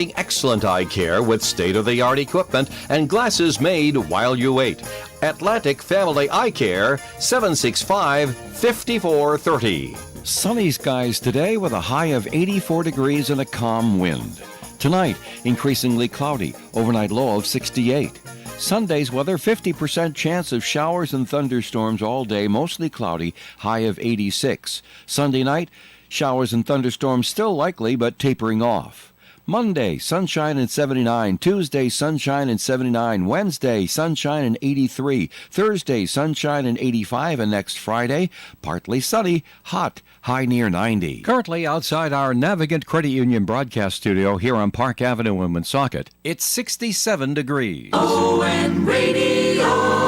Excellent eye care with state-of-the-art equipment and glasses made while you wait. Atlantic Family Eye Care, 765-5430. Sunny skies today with a high of 84 degrees and a calm wind. Tonight, increasingly cloudy, overnight low of 68. Sunday's weather, 50% chance of showers and thunderstorms all day, mostly cloudy, high of 86. Sunday night, showers and thunderstorms still likely, but tapering off. Monday, sunshine and 79. Tuesday, sunshine and 79. Wednesday, sunshine and 83. Thursday, sunshine and 85. And next Friday, partly sunny, hot, high near 90. Currently outside our Navigant Credit Union broadcast studio here on Park Avenue in Woonsocket, it's 67 degrees. WOON Radio.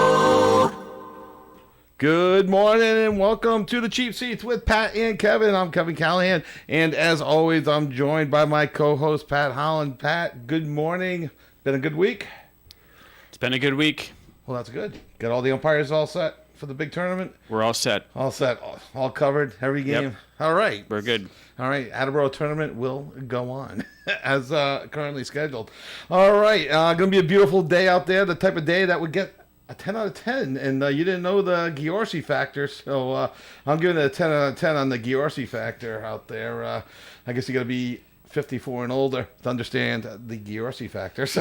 Good morning and welcome to the Cheap Seats with Pat and Kevin. I'm Kevin Callahan, and as always, I'm joined by my co-host, Pat Holland. Pat, good morning. Been a good week? It's been a good week. Well, that's good. Got all the umpires all set for the big tournament? We're all set. All set. All covered. Every game. Yep. All right. We're good. All right. Attleboro tournament will go on as currently scheduled. All right. Going to be a beautiful day out there. The type of day that would get a 10 out of 10, and you didn't know the Giorgi factor, so I'm giving it a 10 out of 10 on the Giorgi factor out there. I guess you got to be 54 and older to understand the Giorgi factors.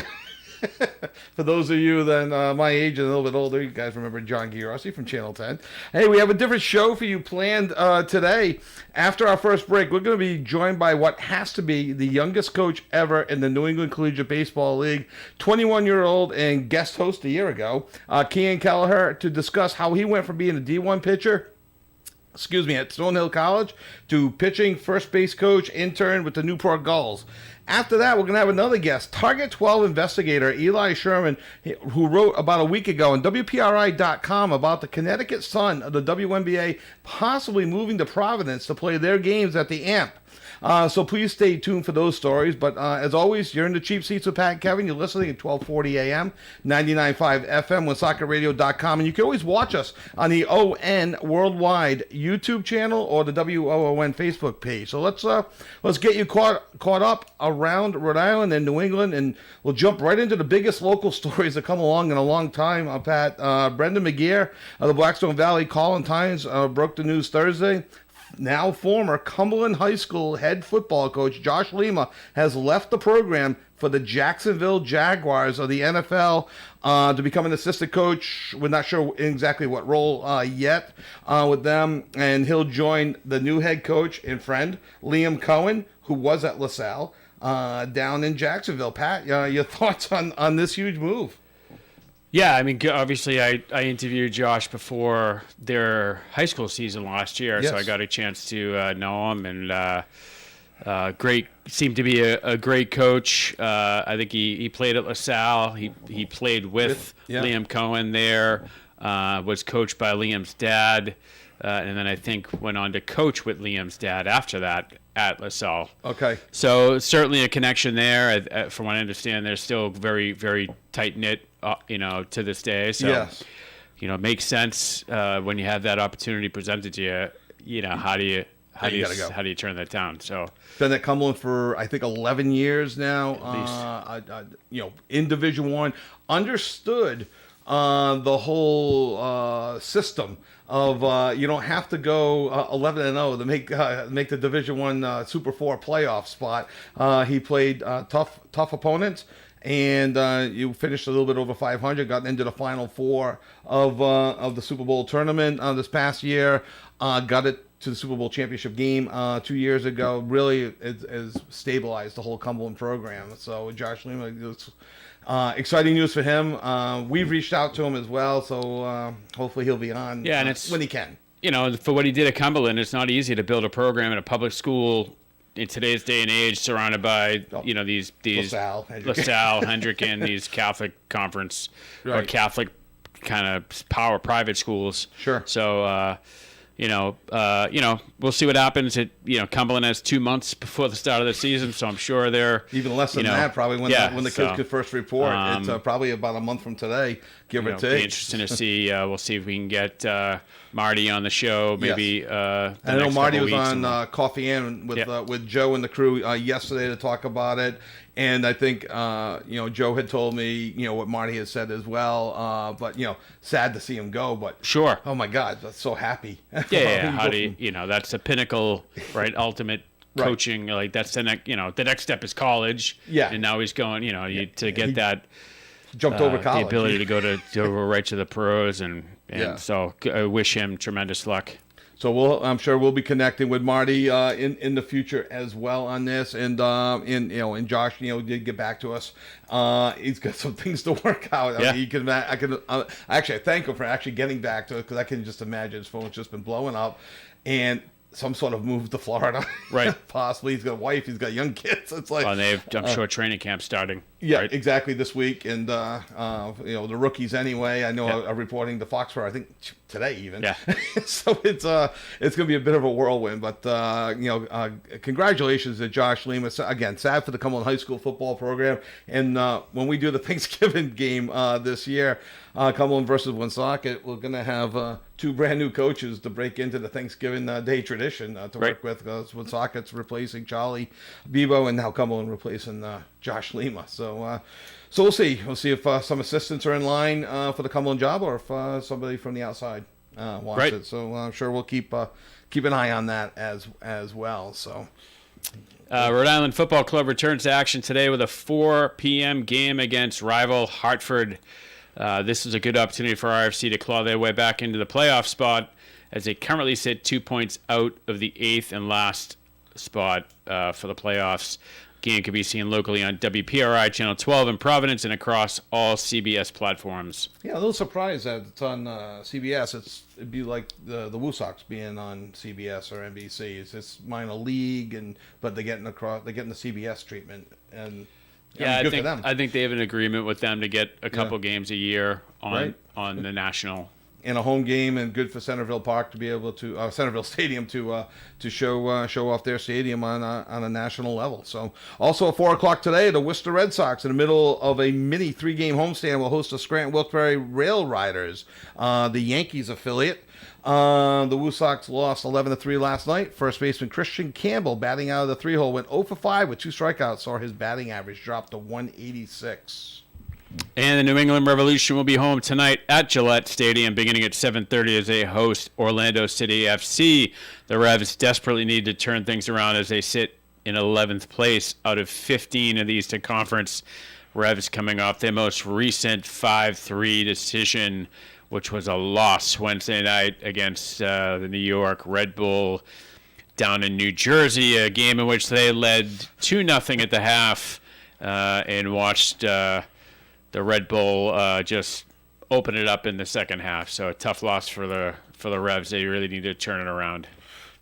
For those of you then my age and a little bit older, you guys remember John Giorgi from Channel 10. Hey, we have a different show for you planned today. After our first break, we're going to be joined by what has to be the youngest coach ever in the New England Collegiate Baseball League, 21-year-old and guest host a year ago, Kean Kelleher, to discuss how he went from being a D1 pitcher at Stonehill College to pitching, first base coach, intern with the Newport Gulls. After that, we're going to have another guest, Target 12 investigator Eli Sherman, who wrote about a week ago on WPRI.com about the Connecticut Sun of the WNBA possibly moving to Providence to play their games at the AMP. So please stay tuned for those stories. But as always, you're in the Cheap Seats with Pat and Kevin. You're listening at 1240 a.m., 99.5 FM, WoonSoccerRadio.com. And you can always watch us on the ON Worldwide YouTube channel or the WOON Facebook page. So let's get you caught up around Rhode Island and New England, and we'll jump right into the biggest local stories that come along in a long time, Pat. Brendan McGeer of the Blackstone Valley Call-in-Times broke the news Thursday. Now former Cumberland High School head football coach Josh Lima has left the program for the Jacksonville Jaguars of the NFL to become an assistant coach. We're not sure exactly what role yet with them. And he'll join the new head coach and friend, Liam Cohen, who was at LaSalle down in Jacksonville. Pat, your thoughts on this huge move? Yeah, I mean, obviously, I interviewed Josh before their high school season last year, Yes. so I got a chance to know him, and great, seemed to be a great coach. I think he played at LaSalle. He played with Liam Cohen there, was coached by Liam's dad, and then I think went on to coach with Liam's dad after that at LaSalle. Okay. So certainly a connection there. From what I understand, they're still very, very tight-knit, to this day. So, Yes. it makes sense when you have that opportunity presented to you. How do you turn that down? So Been at Cumberland for I think 11 years now. In Division I, understood the whole system of you don't have to go 11-0 to make the Division I Super 4 playoff spot. He played tough opponents. And you finished a little bit over 500, got into the Final Four of the Super Bowl tournament this past year, got it to the Super Bowl championship game 2 years ago. Really has stabilized the whole Cumberland program. So Josh Lima, it's exciting news for him. We've reached out to him as well, so hopefully he'll be on when he can. For what he did at Cumberland, it's not easy to build a program in a public school in today's day and age, surrounded by these LaSalle, Hendricken, these Catholic conference or Catholic kind of power private schools. Sure. So we'll see what happens. Cumberland has 2 months before the start of the season, so I'm sure they're even less than that probably when the kids could first report. It's probably about a month from today, give or take. Be interesting to see. We'll see if we can get Marty on the show. Maybe. I know Marty was on Coffee In with Joe and the crew yesterday to talk about it. And I think, Joe had told me, what Marty has said as well. But, sad to see him go. But sure. Oh, my God. That's so happy. Yeah. How do you, that's the pinnacle, right? Ultimate coaching. Like that's the next, the next step is college. Yeah. And now he's going, to get that. Jumped over college. The ability to go right to the pros. And so I wish him tremendous luck. So I'm sure we'll be connecting with Marty in the future as well on this, and Josh, did get back to us. He's got some things to work out. I mean, I thank him for actually getting back to it, because I can just imagine his phone's just been blowing up, and some sort of move to Florida, right? Possibly. He's got a wife. He's got young kids. It's like, I'm sure training camp starting. Yeah, right? Exactly, this week, and the rookies anyway. I know are reporting to Foxborough, I think today even. Yeah. So it's going to be a bit of a whirlwind, but congratulations to Josh Lima. Again, sad for the Cumberland High School football program, and when we do the Thanksgiving game this year, Cumberland versus Woonsocket, we're going to have two brand new coaches to break into the Thanksgiving Day tradition to work with. Woonsocket's replacing Charlie Bebo, and now Cumberland replacing Josh Lima. So we'll see. We'll see if some assistants are in line for the Cumberland job, or if somebody from the outside wants it. So I'm sure we'll keep an eye on that as well. So. Rhode Island Football Club returns to action today with a 4 p.m. game against rival Hartford. This is a good opportunity for RFC to claw their way back into the playoff spot, as they currently sit 2 points out of the 8th and last spot for the playoffs. Game can be seen locally on WPRI Channel 12 in Providence and across all CBS platforms. Yeah, a little surprised that it's on CBS. It'd be like the Woo Sox being on CBS or NBC. It's just minor league, but they're getting the CBS treatment. And I think they have an agreement with them to get a couple games a year on the national. In a home game, and good for Centerville Park to be able to Centerville Stadium to show off their stadium on a national level. So also at 4:00 today, the Worcester Red Sox, in the middle of a mini 3-game homestand, will host the Scranton Wilkes-Barre Rail Riders, the Yankees affiliate. The Woo Sox lost 11-3 last night. First baseman Christian Campbell, batting out of the 3-hole, went 0 for 5 with 2 strikeouts, saw his batting average drop to 186. And the New England Revolution will be home tonight at Gillette Stadium beginning at 7:30 as they host Orlando City FC. The Revs desperately need to turn things around as they sit in 11th place out of 15 of the Eastern Conference. Revs coming off their most recent 5-3 decision, which was a loss Wednesday night against the New York Red Bull down in New Jersey, a game in which they led 2-0 at the half and watched the Red Bull just open it up in the second half. So a tough loss for the Revs. They really need to turn it around.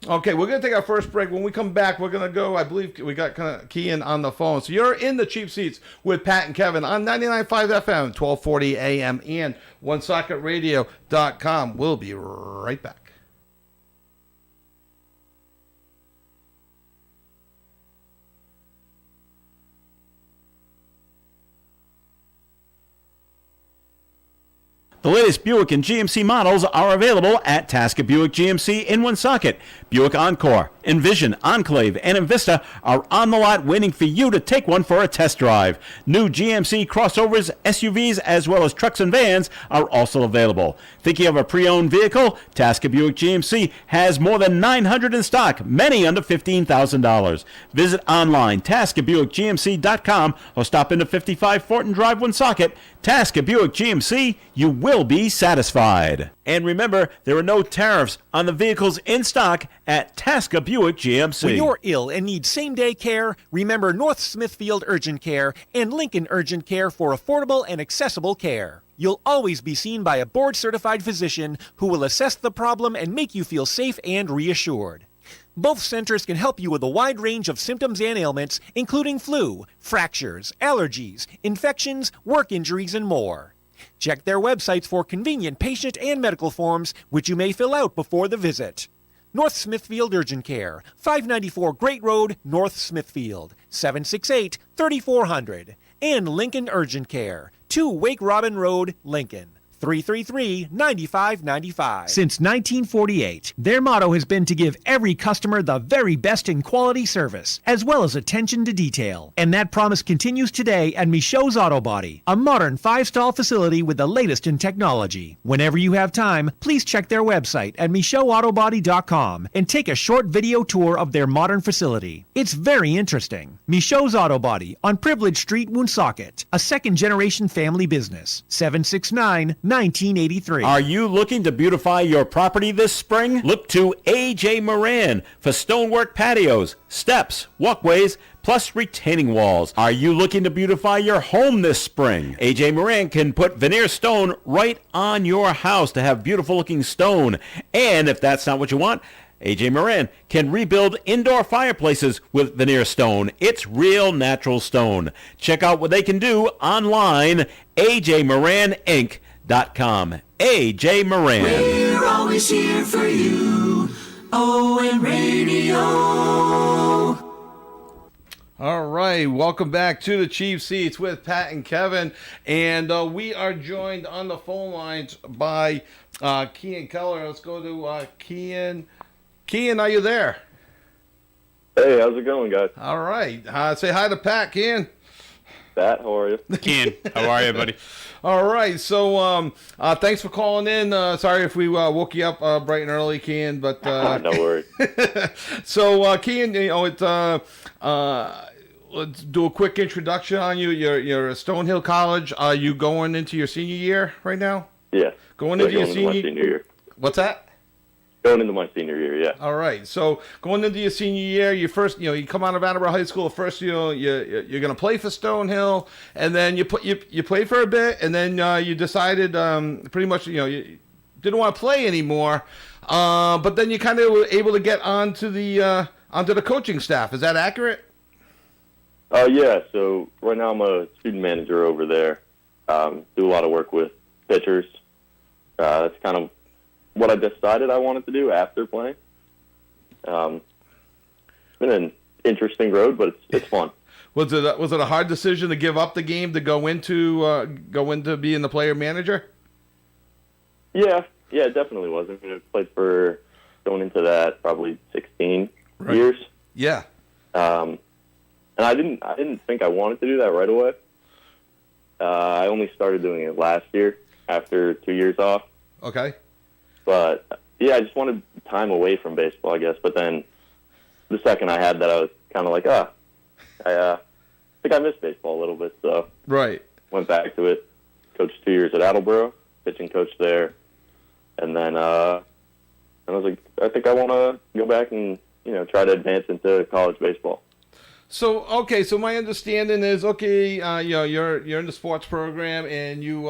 Okay, we're going to take our first break. When we come back, we're going to go, I believe we got kind of Kean on the phone. So you're in the cheap seats with Pat and Kevin on 99.5 FM, 1240 AM, and OneSocketRadio.com. We'll be right back. The latest Buick and GMC models are available at Tasker Buick GMC in Woonsocket. Buick Encore, Envision, Enclave, and Invista are on the lot waiting for you to take one for a test drive. New GMC crossovers, SUVs, as well as trucks and vans are also available. Thinking of a pre-owned vehicle? Tasker Buick GMC has more than 900 in stock, many under $15,000. Visit online, TaskerBuickGMC.com, or stop into 55 Fortin Drive, Woonsocket. Tasker Buick GMC, you will be satisfied. And remember, there are no tariffs on the vehicles in stock at Tasker Buick GMC. When you're ill and need same-day care, remember North Smithfield Urgent Care and Lincoln Urgent Care for affordable and accessible care. You'll always be seen by a board-certified physician who will assess the problem and make you feel safe and reassured. Both centers can help you with a wide range of symptoms and ailments, including flu, fractures, allergies, infections, work injuries, and more. Check their websites for convenient patient and medical forms, which you may fill out before the visit. North Smithfield Urgent Care, 594 Great Road, North Smithfield, 768-3400. And Lincoln Urgent Care, 2 Wake Robin Road, Lincoln, 333-9595. Since 1948, their motto has been to give every customer the very best in quality service, as well as attention to detail. And that promise continues today at Michaud's Auto Body, a modern 5-stall facility with the latest in technology. Whenever you have time, please check their website at MichaudAutoBody.com and take a short video tour of their modern facility. It's very interesting. Michaud's Auto Body on Privilege Street, Woonsocket, a second-generation family business. 769-1983. Are you looking to beautify your property this spring? Look to A.J. Moran for stonework patios, steps, walkways, plus retaining walls. Are you looking to beautify your home this spring? A.J. Moran can put veneer stone right on your house to have beautiful looking stone. And if that's not what you want, A.J. Moran can rebuild indoor fireplaces with veneer stone. It's real natural stone. Check out what they can do online, ajmoraninc.com. A.J. Moran. We're always here for you. ON Radio. All right, welcome back to the Chief Seats with Pat and Kevin, and we are joined on the phone lines by Kian Keller. Let's go to Kian. Kian, are you there? Hey, how's it going, guys? All right, say hi to Pat, Kian. Pat, how are you? Kian, how are you, buddy? All right, so thanks for calling in. Sorry if we woke you up bright and early, Kian, but no worries. So, Kian, let's do a quick introduction on you. You're at Stonehill College. Are you going into your senior year right now? Yeah. Going into your my senior year. What's that? Going into my senior year, yeah. All right. So going into your senior year, you first, you come out of Attleboro High School. First, you're going to play for Stonehill, and then you played for a bit, and then you decided pretty much you didn't want to play anymore, but then you kind of were able to get onto the coaching staff. Is that accurate? Yeah. So right now I'm a student manager over there. Do a lot of work with pitchers. That's kind of what I decided I wanted to do after playing. It's been an interesting road, but it's fun. Was it a hard decision to give up the game to go into being the player manager? Yeah, it definitely was. I mean, I played for going into that probably 16 years. Yeah. And I didn't think I wanted to do that right away. I only started doing it last year after 2 years off. Okay. But, yeah, I just wanted time away from baseball, I guess. But then the second I had that, I was kind of like, I think I missed baseball a little bit. So right. Went back to it, coached 2 years at Attleboro, pitching coach there. And then I was like, I think I want to go back and, try to advance into college baseball. So my understanding is you're in the sports program and you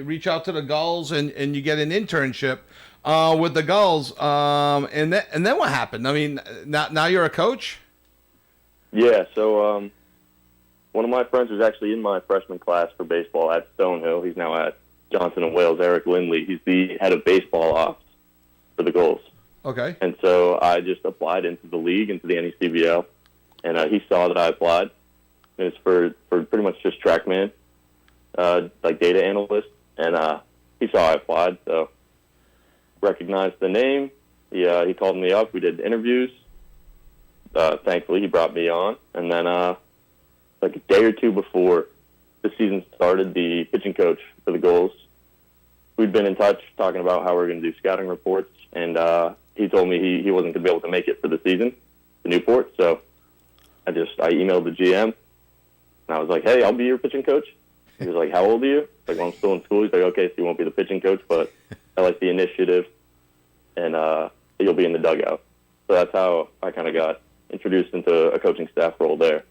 reach out to the Gulls and you get an internship with the Gulls, and then what happened? I mean, now you're a coach? Yeah. So one of my friends was actually in my freshman class for baseball at Stonehill. He's now at Johnson & Wales. Eric Lindley. He's the head of baseball ops for the Gulls. Okay. And so I just applied into the league, into the NECBL. And he saw that I applied. It was for pretty much just TrackMan, like data analyst. And he saw I applied, so recognized the name. He called me up. We did interviews. Thankfully, he brought me on. And then like a day or two before the season started, the pitching coach for the Gulls, we'd been in touch talking about how we were going to do scouting reports. And he told me he wasn't going to be able to make it for the season to Newport, so I emailed the GM, and I was like, hey, I'll be your pitching coach. He was like, how old are you? Like, well, I'm still in school. He's like, okay, so you won't be the pitching coach, but I like the initiative, and you'll be in the dugout. So that's how I kind of got introduced into a coaching staff role there.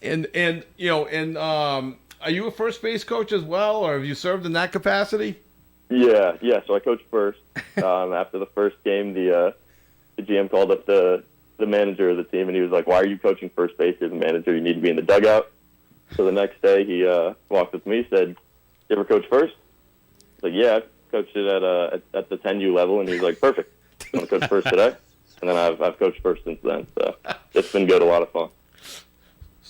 And are you a first base coach as well, or have you served in that capacity? Yeah. So I coached first. After the first game, the GM called up the manager of the team, and he was like, why are you coaching first base as a manager? You need to be in the dugout. So the next day, he walked up to me, said, you ever coach first? I was like, yeah, I coached it at the 10U level, and he was like, perfect. You want to coach first today? And then I've coached first since then, so it's been good, a lot of fun.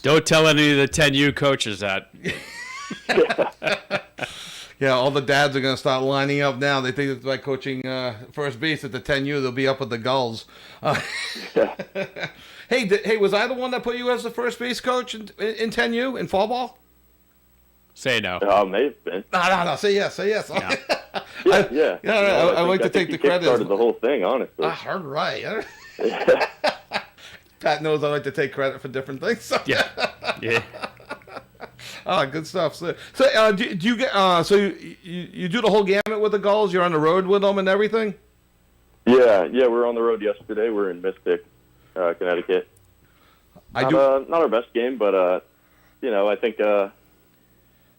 Don't tell any of the 10U coaches that. Yeah, all the dads are going to start lining up now. They think it's like coaching first base at the 10U. They'll be up with the Gulls. Hey, was I the one that put you as the first base coach in 10U in fall ball? Say no. May have been. No. Say yes. Yeah. Yeah. I like to take the credit. Started the whole thing, honestly. All right. Pat knows I like to take credit for different things. Yeah. Oh, good stuff. So do you get? So you do the whole gamut with the Gulls? You're on the road with them and everything? Yeah. We're on the road yesterday. We're in Mystic, Connecticut. Not our best game, but I think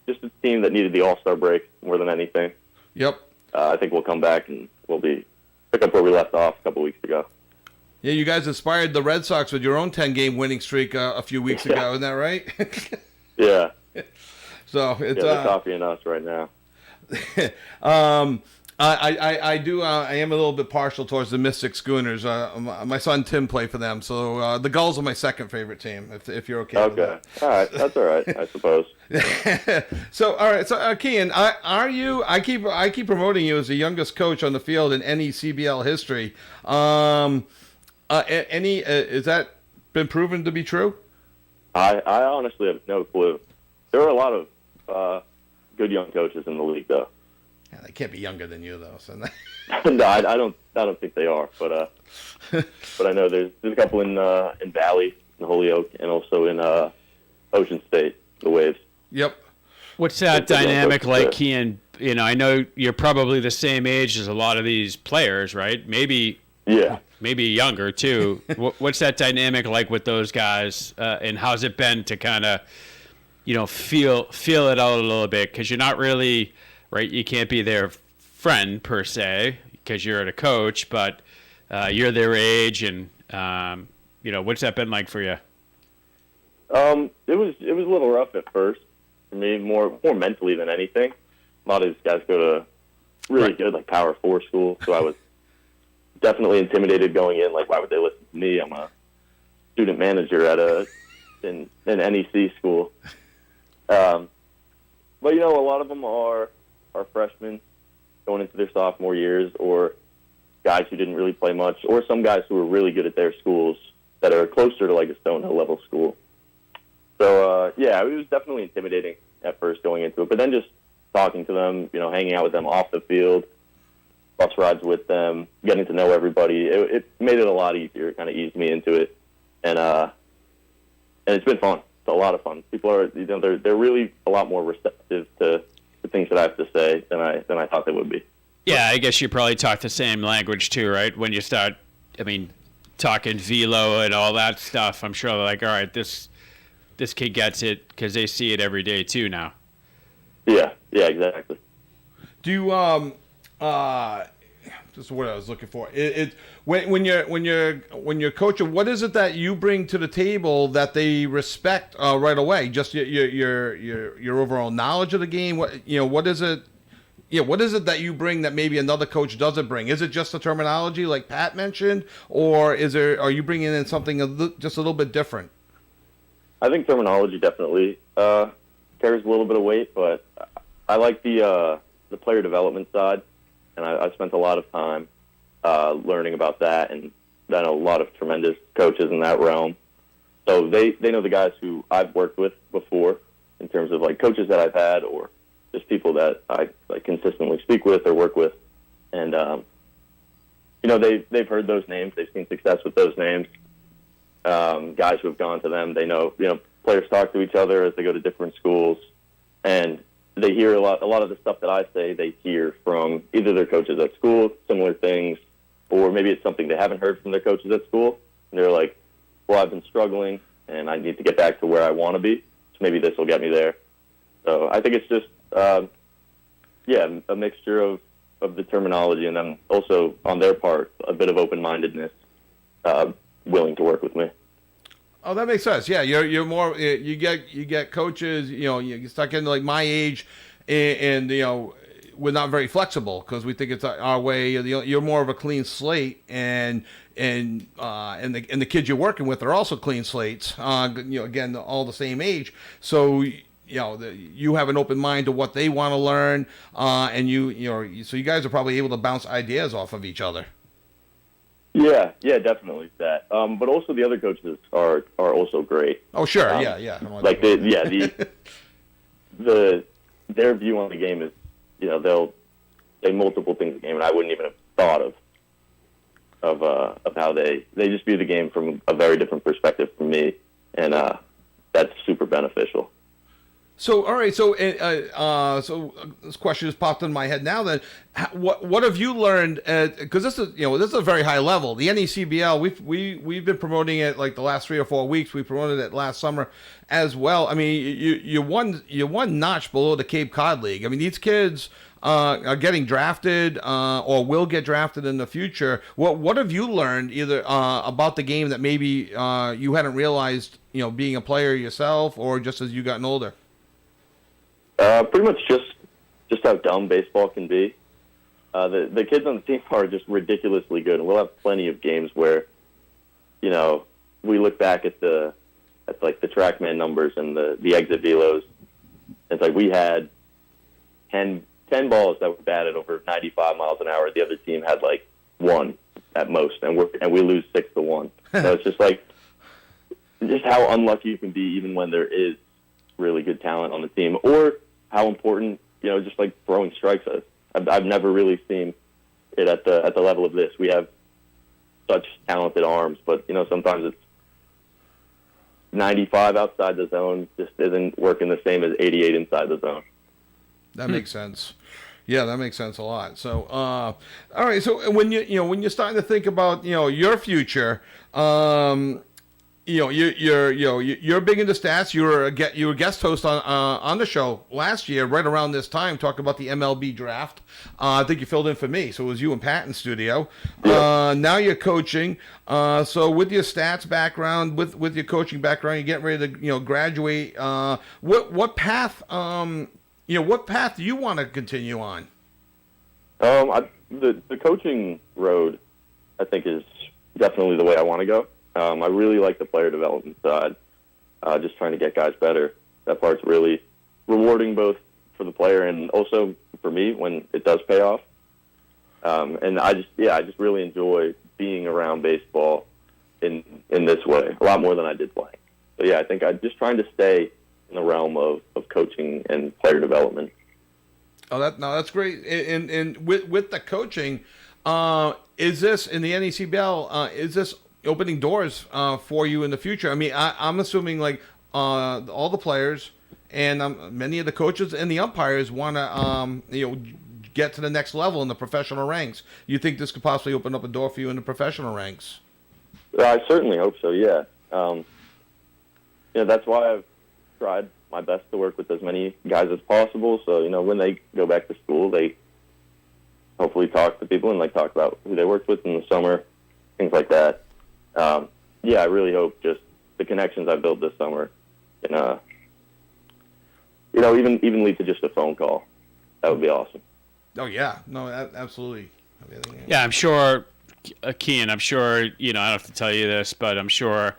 just a team that needed the All-Star break more than anything. Yep. I think we'll come back and we'll pick up where we left off a couple weeks ago. Yeah, you guys inspired the Red Sox with your own 10-game winning streak a few weeks ago. Isn't that right? Yeah. So it's they're copying us right now. I am a little bit partial towards the Mystic Schooners. My son Tim played for them, so the Gulls are my second favorite team. If you're okay. Okay. With that. All right. That's all right. I suppose. So all right. So Kian, are you? I keep promoting you as the youngest coach on the field in any CBL history. Is that been proven to be true? I honestly have no clue. There are a lot of good young coaches in the league, though. Yeah, they can't be younger than you, though. So No, I don't think they are. But I know there's a couple in Valley, in Holyoke, and also in Ocean State, the Waves. Yep. What's that dynamic like, Kian? I know you're probably the same age as a lot of these players, right? Maybe younger too. What's that dynamic like with those guys, and how's it been to kind of, feel it out a little bit? Because you're not really, right? You can't be their friend per se because you're a coach, but you're their age, and what's that been like for you? It was a little rough at first for me, more mentally than anything. A lot of these guys go to really good like Power 4 school, so I was definitely intimidated going in. Like, why would they listen to me? I'm a student manager at an NEC school. But a lot of them are freshmen going into their sophomore years, or guys who didn't really play much, or some guys who are really good at their schools that are closer to like a Stonehill level school. So it was definitely intimidating at first going into it, but then just talking to them, hanging out with them off the field, bus rides with them, getting to know everybody, it made it a lot easier. It kind of eased me into it, and it's been fun. It's a lot of fun. People are, they're really a lot more receptive to the things that I have to say than I thought they would be. Yeah, I guess you probably talk the same language too, right? When you start, talking velo and all that stuff, I'm sure they're like, all right, this kid gets it because they see it every day too now. Yeah, exactly. Do you just what I was looking for. When you're coaching, what is it that you bring to the table that they respect right away? Just your overall knowledge of the game. What is it? Yeah, what is it that you bring that maybe another coach doesn't bring? Is it just the terminology like Pat mentioned, or are you bringing in something just a little bit different? I think terminology definitely carries a little bit of weight, but I like the player development side, and I spent a lot of time learning about that, and I know a lot of tremendous coaches in that realm. So they know the guys who I've worked with before in terms of like coaches that I've had, or just people that I like consistently speak with or work with, and they've heard those names, they've seen success with those names. Guys who have gone to them, they know, players talk to each other as they go to different schools, and they hear a lot of the stuff that I say, they hear from either their coaches at school, similar things, or maybe it's something they haven't heard from their coaches at school, and they're like, well, I've been struggling, and I need to get back to where I want to be, so maybe this will get me there. So I think it's just, a mixture of the terminology, and then also, on their part, a bit of open-mindedness, willing to work with me. Oh, that makes sense. Yeah, you're more. You get coaches. You stuck into like my age, and we're not very flexible because we think it's our way. You're more of a clean slate, and the kids you're working with are also clean slates. Again, all the same age. So you have an open mind to what they want to learn, and so you guys are probably able to bounce ideas off of each other. Yeah, definitely that. But also the other coaches are also great. Oh, sure, yeah. Like their view on the game is, they'll say multiple things in the game, and I wouldn't even have thought of how they just view the game from a very different perspective from me, and that's super beneficial. So, all right. So, so this question just popped in my head now. Then, what have you learned? Because this is a very high level. The NECBL, we've been promoting it like the last 3 or 4 weeks. We promoted it last summer as well. I mean, you one notch below the Cape Cod League. I mean, these kids are getting drafted or will get drafted in the future. What have you learned either about the game that maybe you hadn't realized? Being a player yourself, or just as you gotten older. Pretty much just how dumb baseball can be. The kids on the team are just ridiculously good, and we'll have plenty of games where, we look back at the TrackMan numbers and the exit velos. It's like we had 10 balls that were batted over 95 miles an hour. The other team had like 1 at most, and we lose 6-1. So it's just how unlucky you can be, even when there is really good talent on the team, or how important, just like throwing strikes is. I've never really seen it at the level of this. We have such talented arms, but sometimes it's 95 outside the zone just isn't working the same as 88 inside the zone. That makes sense. Yeah, that makes sense a lot. So, all right. So when you're starting to think about your future, you're big into stats. You were a guest host on the show last year, right around this time, talking about the MLB draft. I think you filled in for me, so it was you and Pat in studio. Now you're coaching. So with your stats background, with your coaching background, you're getting ready to graduate. What path what path do you want to continue on? The coaching road, I think, is definitely the way I want to go. I really like the player development side, just trying to get guys better. That part's really rewarding both for the player and also for me when it does pay off. And I just really enjoy being around baseball in this way, a lot more than I did playing. So yeah, I think I'm just trying to stay in the realm of coaching and player development. Oh, that's great. And with the coaching, is this in the NECBL? Is this opening doors for you in the future? I mean, I'm assuming like all the players and many of the coaches and the umpires want to get to the next level in the professional ranks. You think this could possibly open up a door for you in the professional ranks? I certainly hope so. Yeah. That's why I've tried my best to work with as many guys as possible. So when they go back to school, they hopefully talk to people and talk about who they worked with in the summer, things like that. I really hope just the connections I built this summer can, even lead to just a phone call. That would be awesome. Oh yeah, no, absolutely. Yeah, I'm sure, Kean, I don't have to tell you this, but I'm sure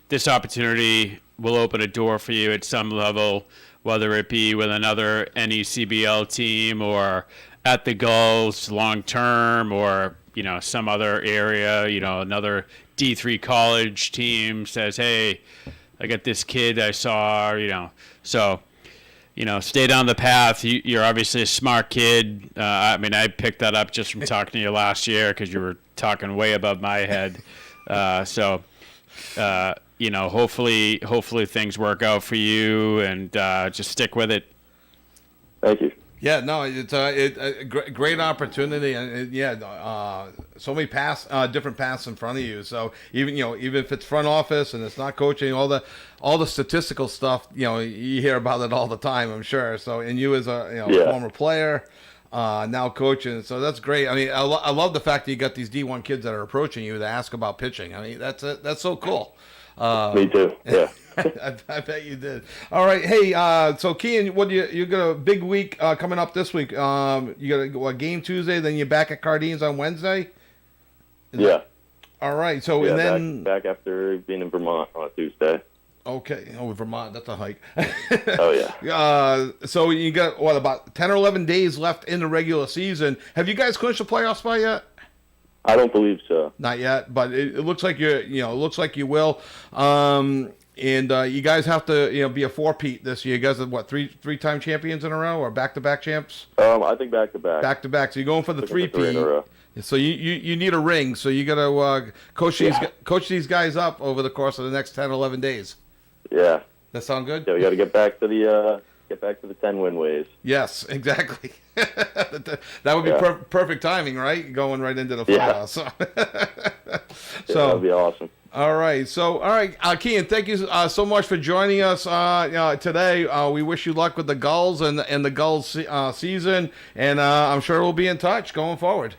this opportunity will open a door for you at some level, whether it be with another NECBL team or at the Gulls long term, or some other area, another D3 college team says, hey, I got this kid I saw, so stay down the path. You're obviously a smart kid. I picked that up just from talking to you last year because you were talking way above my head. Hopefully things work out for you, and just stick with it. Thank you. Yeah, no, it's a great opportunity, and so many different paths in front of you. So even if it's front office and it's not coaching, all the statistical stuff, you hear about it all the time, I'm sure. So, and you as a former player, now coaching, so that's great. I mean, I love the fact that you got these D1 kids that are approaching you to ask about pitching. I mean, that's so cool. Me too. Yeah. I bet you did. All right. Hey, so Kean, you got a big week coming up this week. You got a game Tuesday, then you're back at Cardines on Wednesday? All right. So, and then back after being in Vermont on a Tuesday. Okay. Oh, Vermont, that's a hike. Oh, yeah. So you got, what, about 10 or 11 days left in the regular season. Have you guys clinched the playoff spot yet? I don't believe so. Not yet, but it looks like it looks like you will. And you guys have to, be a four-peat this year. You guys are, what, three-time champions in a row or back-to-back champs? I think back-to-back. Back-to-back. So you're going for the Looking for three-peat. three in a row. So you need a ring. So you got to coach these guys up over the course of the next 10, 11 days. Yeah. That sound good? Yeah, we got to get back to the 10-win ways. Yes, exactly. That would be perfect timing, right? Going right into the playoffs. So that would be awesome. All right. So, Kean, thank you so much for joining us today. We wish you luck with the Gulls and the Gulls season, and I'm sure we'll be in touch going forward.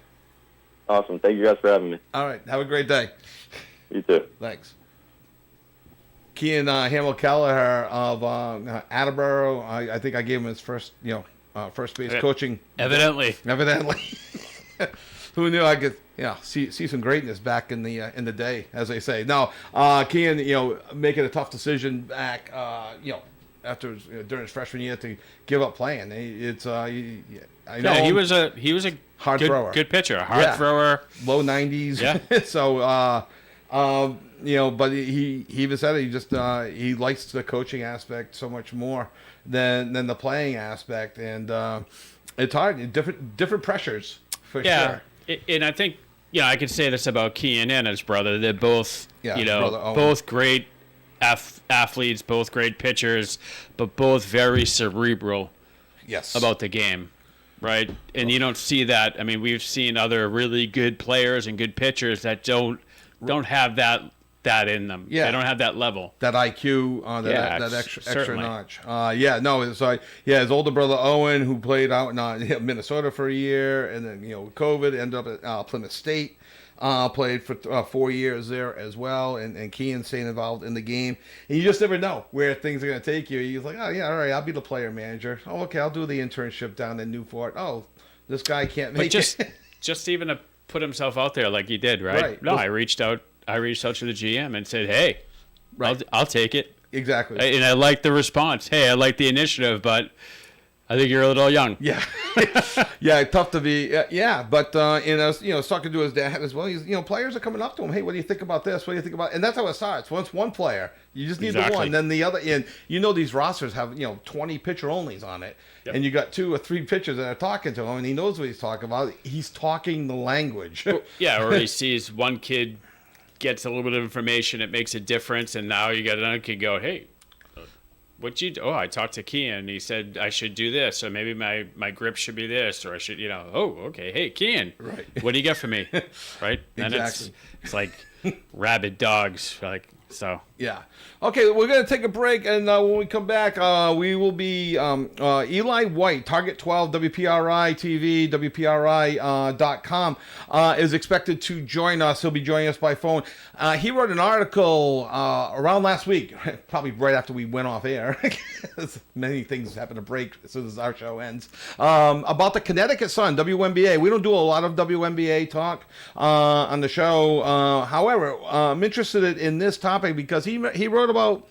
Awesome. Thank you guys for having me. All right. Have a great day. You too. Thanks. Kean Hamill-Kelleher of Attleboro. I think I gave him his first base coaching. Evidently. Who knew I could, see some greatness back in the day, as they say. Now, Kean, making a tough decision back, after during his freshman year to give up playing. It's I know he was a hard good, thrower, good pitcher, a hard thrower, low 90s. Yeah. So. But he even said he just he likes the coaching aspect so much more than the playing aspect, and it's hard. Different pressures for sure. And I think I could say this about Kean and his brother. They're both both great athletes, both great pitchers, but both very cerebral. Yes. About the game. Right, and you don't see that. I mean, we've seen other really good players and good pitchers that don't have that in them. Yeah. They don't have that level. That IQ, that extra notch. His older brother Owen, who played out in Minnesota for a year, and then COVID, ended up at Plymouth State. Played for 4 years there as well, and Kean staying involved in the game. And you just never know where things are going to take you. He's like, oh yeah, all right, I'll be the player manager. Oh, okay, I'll do the internship down in Newport. Oh, this guy can't make it. Just even to put himself out there like he did, right? No, I reached out to the GM and said, hey, I'll take it. Exactly. And I like the response. Hey, I like the initiative, but I think you're a little young. Yeah. Tough to be. But talking to his dad as well. He's, players are coming up to him. Hey, what do you think about this? What do you think about? And that's how it starts. Once one player, you just need the one, then the other. And these rosters have 20 pitcher onlys on it, and you got 2 or 3 pitchers that are talking to him, and he knows what he's talking about. He's talking the language. Or he sees one kid gets a little bit of information, it makes a difference, and now you got another kid go, hey. I talked to Kean. He said I should do this, or maybe my grip should be this, or I should, okay, hey, Kean, right? What do you got for me, right? And Exactly. it's like rabid dogs, so. Yeah. Okay, we're going to take a break, and when we come back, we will be Eli White, Target 12, WPRI TV, WPRI.com, is expected to join us. He'll be joining us by phone. He wrote an article around last week, probably right after we went off air. Many things happen to break as soon as our show ends, about the Connecticut Sun, WNBA. We don't do a lot of WNBA talk on the show. However, I'm interested in this topic because he wrote about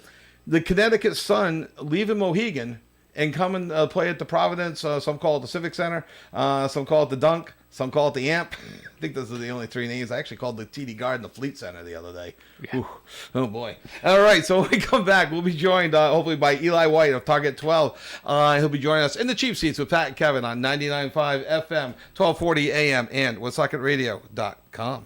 the Connecticut Sun leaving Mohegan and coming play at the Providence. Some call it the Civic Center. Some call it the Dunk. Some call it the Amp. I think those are the only 3 names. I actually called the TD Garden the Fleet Center the other day. Yeah. Oh, boy. All right, so when we come back, we'll be joined hopefully by Eli White of Target 12. He'll be joining us in the cheap seats with Pat and Kevin on 99.5 FM, 1240 AM, and WoodSocketRadio.com.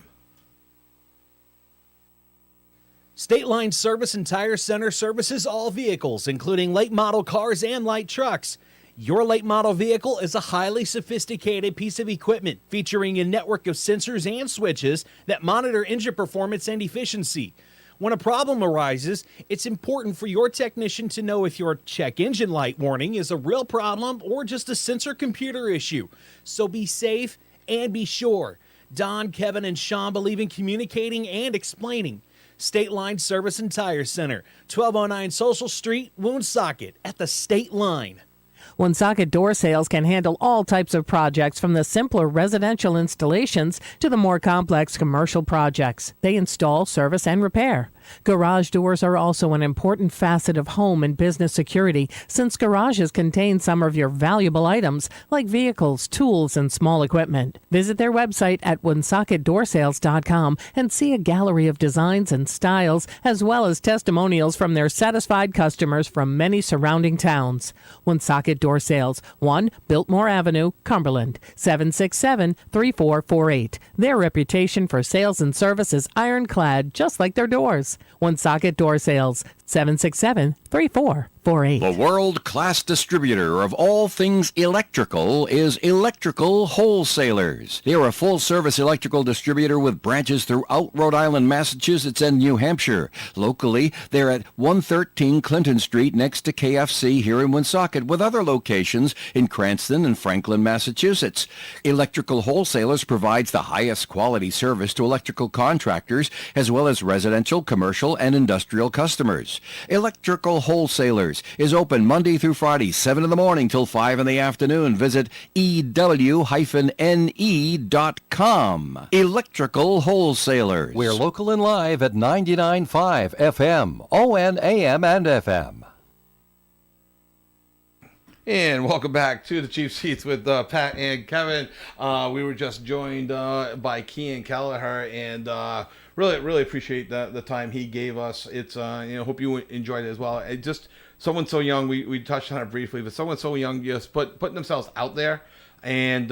State Line Service and Tire Center services all vehicles, including late model cars and light trucks. Your late model vehicle is a highly sophisticated piece of equipment featuring a network of sensors and switches that monitor engine performance and efficiency. When a problem arises, it's important for your technician to know if your check engine light warning is a real problem or just a sensor computer issue. So be safe and be sure. Don, Kevin, and Sean believe in communicating and explaining. State Line Service and Tire Center, 1209 Social Street, Woonsocket, at the State Line. Woonsocket Door Sales can handle all types of projects, from the simpler residential installations to the more complex commercial projects. They install, service, and repair. Garage doors are also an important facet of home and business security since garages contain some of your valuable items like vehicles, tools, and small equipment. Visit their website at woonsocketdoorsales.com and see a gallery of designs and styles as well as testimonials from their satisfied customers from many surrounding towns. Woonsocket Door Sales, 1 Biltmore Avenue, Cumberland, 767-3448. Their reputation for sales and service is ironclad, just like their doors. Woonsocket Door Sales, 767-3448. The world-class distributor of all things electrical is Electrical Wholesalers. They are a full-service electrical distributor with branches throughout Rhode Island, Massachusetts, and New Hampshire. Locally, they're at 113 Clinton Street next to KFC here in Woonsocket, with other locations in Cranston and Franklin, Massachusetts. Electrical Wholesalers provides the highest quality service to electrical contractors as well as residential, commercial, and industrial customers. Electrical Wholesalers is open Monday through Friday, 7 in the morning till 5 in the afternoon. Visit ew-ne.com. Electrical Wholesalers. We're local and live at 99.5 FM, ON, AM, and FM. And welcome back to the Cheap Seats with Pat and Kevin. We were just joined by Kean Kelleher, and really appreciate the time he gave us. It's hope you enjoyed it as well. It just someone so young. We touched on it briefly, but someone so young just putting themselves out there and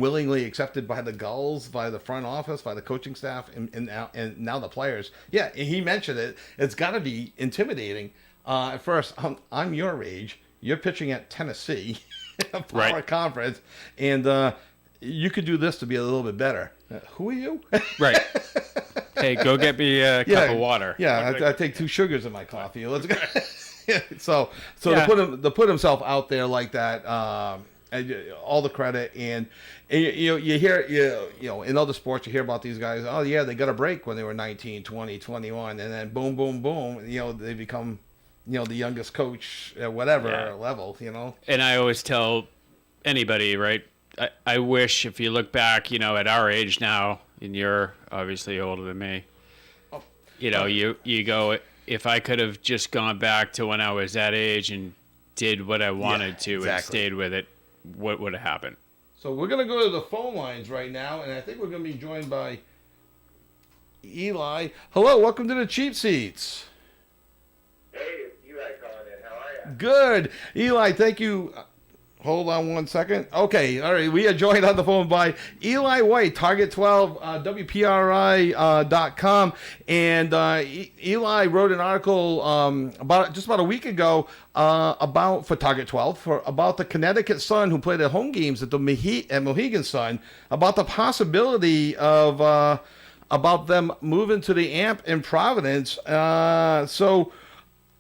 willingly accepted by the Gulls, by the front office, by the coaching staff, and now the players. Yeah, he mentioned it. It's got to be intimidating. At first, I'm your age. You're pitching at Tennessee, a power conference, and you could do this to be a little bit better. Who are you? Right. Hey, go get me a cup of water. Yeah, I take 2 sugars in my coffee. Let's go. So to put himself out there like that, all the credit, and you hear in other sports you hear about these guys. Oh yeah, they got a break when they were 19, 20, 21, and then boom, boom, boom. They become the youngest coach at whatever level. And I always tell anybody, right? I wish if you look back, at our age now, and you're obviously older than me, you go, if I could have just gone back to when I was that age and did what I wanted to and stayed with it, what would have happened? So we're going to go to the phone lines right now, and I think we're going to be joined by Eli. Hello, welcome to the Cheap Seats. Hey, it's Eli calling in. How are you? Good. Eli, thank you. Hold on one second. Okay, all right. We are joined on the phone by Eli White, Target 12, WPRI.com. And Eli wrote an article about a week ago for Target 12 about the Connecticut Sun who played at home games at the Mohegan Sun, about the possibility of about them moving to the AMP in Providence. So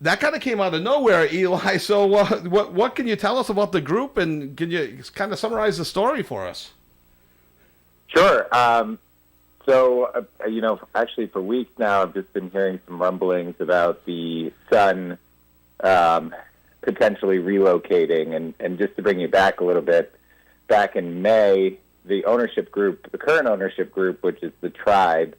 that kind of came out of nowhere, Eli. So what can you tell us about the group, and can you kind of summarize the story for us? Sure. Actually for weeks now, I've just been hearing some rumblings about the Sun potentially relocating. And just to bring you back a little bit, back in May, the current ownership group, which is the Tribe,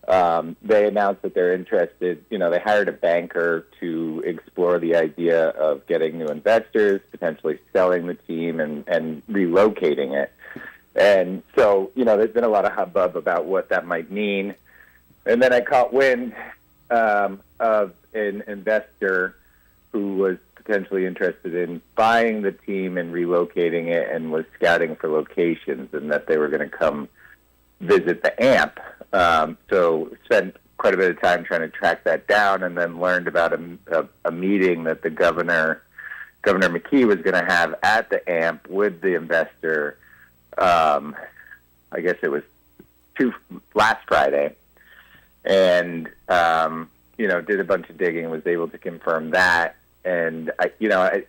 they announced that they're interested. They hired a banker to explore the idea of getting new investors, potentially selling the team and relocating it. And so, there's been a lot of hubbub about what that might mean. And then I caught wind of an investor who was potentially interested in buying the team and relocating it, and was scouting for locations, and that they were going to come visit the AMP. So spent quite a bit of time trying to track that down, and then learned about a meeting that the Governor McKee was going to have at the AMP with the investor. I guess it was last Friday, and did a bunch of digging, was able to confirm that. And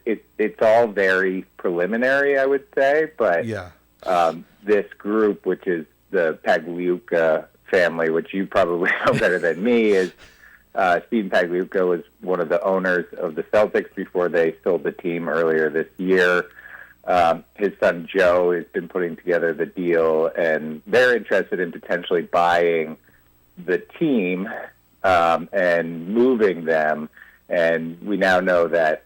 it's all very preliminary, I would say, but this group, which is the Pagliuca family, which you probably know better than me, is Steve Pagliuca was one of the owners of the Celtics before they sold the team earlier this year. His son Joe has been putting together the deal, and they're interested in potentially buying the team and moving them. And we now know that,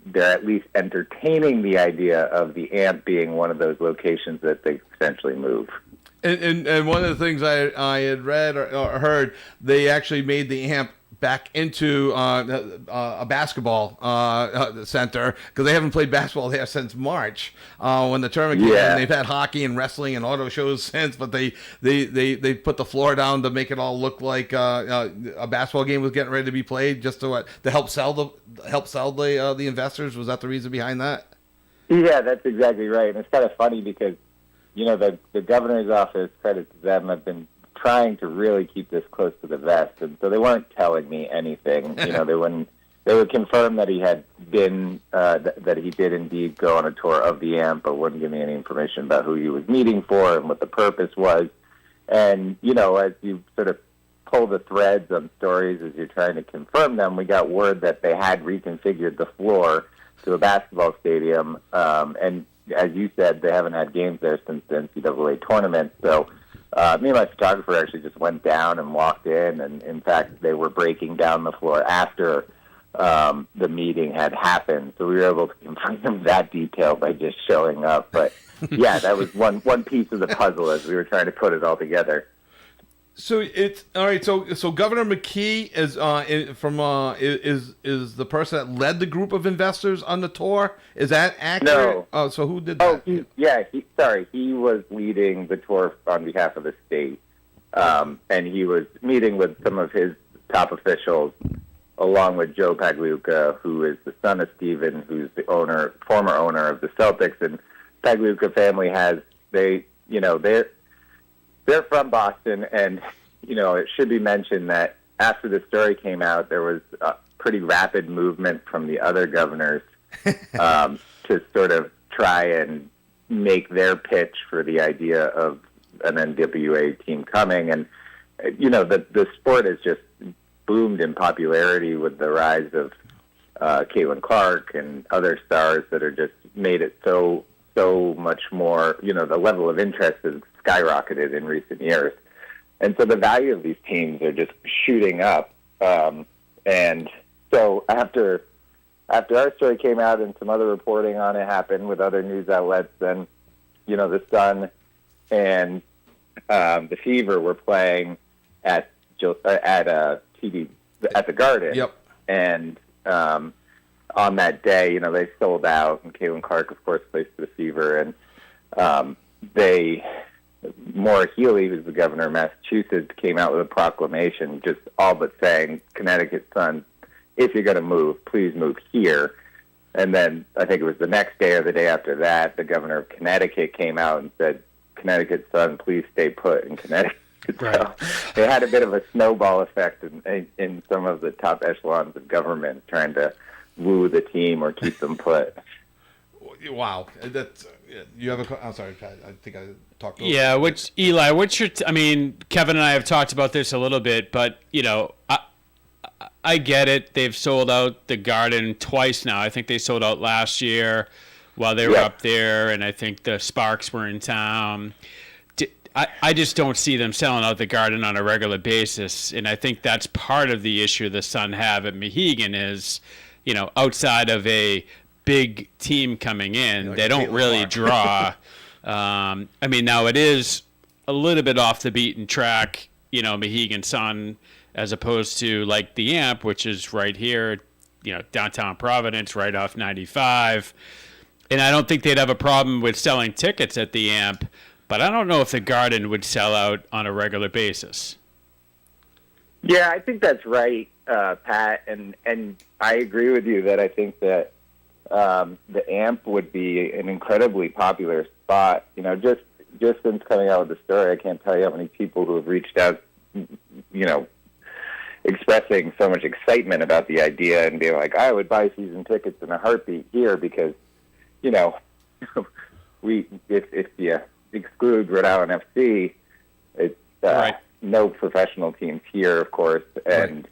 they're at least entertaining the idea of the AMP being one of those locations that they potentially move. And one of the things I had read or heard, they actually made the AMP back into a basketball center because they haven't played basketball there since March when the tournament came in. They've had hockey and wrestling and auto shows since, but they put the floor down to make it all look like a basketball game was getting ready to be played, just to help sell the investors. Was that the reason behind that? Yeah, that's exactly right. And it's kind of funny because the governor's office, credit to them, have been trying to really keep this close to the vest, and so they weren't telling me anything. They would confirm that he had been that he did indeed go on a tour of the AMP, but wouldn't give me any information about who he was meeting for and what the purpose was. And as you sort of pull the threads on stories as you're trying to confirm them, we got word that they had reconfigured the floor to a basketball stadium, and as you said, they haven't had games there since the NCAA tournament. So me and my photographer actually just went down and walked in, and in fact, they were breaking down the floor after the meeting had happened. So we were able to confirm that detail by just showing up. But yeah, that was one piece of the puzzle as we were trying to put it all together. So it's all right. So Governor McKee is is the person that led the group of investors on the tour. Is that accurate? No. Oh, so who did that? He was leading the tour on behalf of the state, and he was meeting with some of his top officials, along with Joe Pagliuca, who is the son of Steven, who's the former owner of the Celtics. And Pagliuca family they're from Boston, and it should be mentioned that after the story came out, there was a pretty rapid movement from the other governors to sort of try and make their pitch for the idea of an NWA team coming. And the sport has just boomed in popularity with the rise of Caitlin Clark and other stars that are just made it so much more. The level of interest has skyrocketed in recent years, and so the value of these teams are just shooting up. And so after our story came out and some other reporting on it happened with other news outlets, then the Sun and the Fever were playing at TV at the Garden. Yep. And on that day, they sold out, and Caitlin Clark, of course, plays for the Fever, and Maura Healey, who's the governor of Massachusetts, came out with a proclamation just all but saying, Connecticut Sun, if you're going to move, please move here. And then I think it was the next day or the day after that, the governor of Connecticut came out and said, Connecticut Sun, please stay put in Connecticut. Right. So they had a bit of a snowball effect in some of the top echelons of government trying to woo the team or keep them put. Wow, that's you have a. I'm sorry, I think I talked. Over yeah, Eli? What's your? I mean, Kevin and I have talked about this a little bit, but I get it. They've sold out the Garden twice now. I think they sold out last year while they were up there, and I think the Sparks were in town. I just don't see them selling out the Garden on a regular basis, and I think that's part of the issue the Sun have at Mohegan is, outside of a big team coming in, they don't really draw. I mean, now it is a little bit off the beaten track, Mohegan Sun, as opposed to like the AMP, which is right here, downtown Providence, right off 95. And I don't think they'd have a problem with selling tickets at the AMP, but I don't know if the Garden would sell out on a regular basis. Yeah, I think that's right, Pat, and I agree with you that I think that the AMP would be an incredibly popular spot. Just since coming out with the story, I can't tell you how many people who have reached out, expressing so much excitement about the idea and being like, I would buy season tickets in a heartbeat here because, if you exclude Rhode Island FC, it's right. No professional teams here, of course, and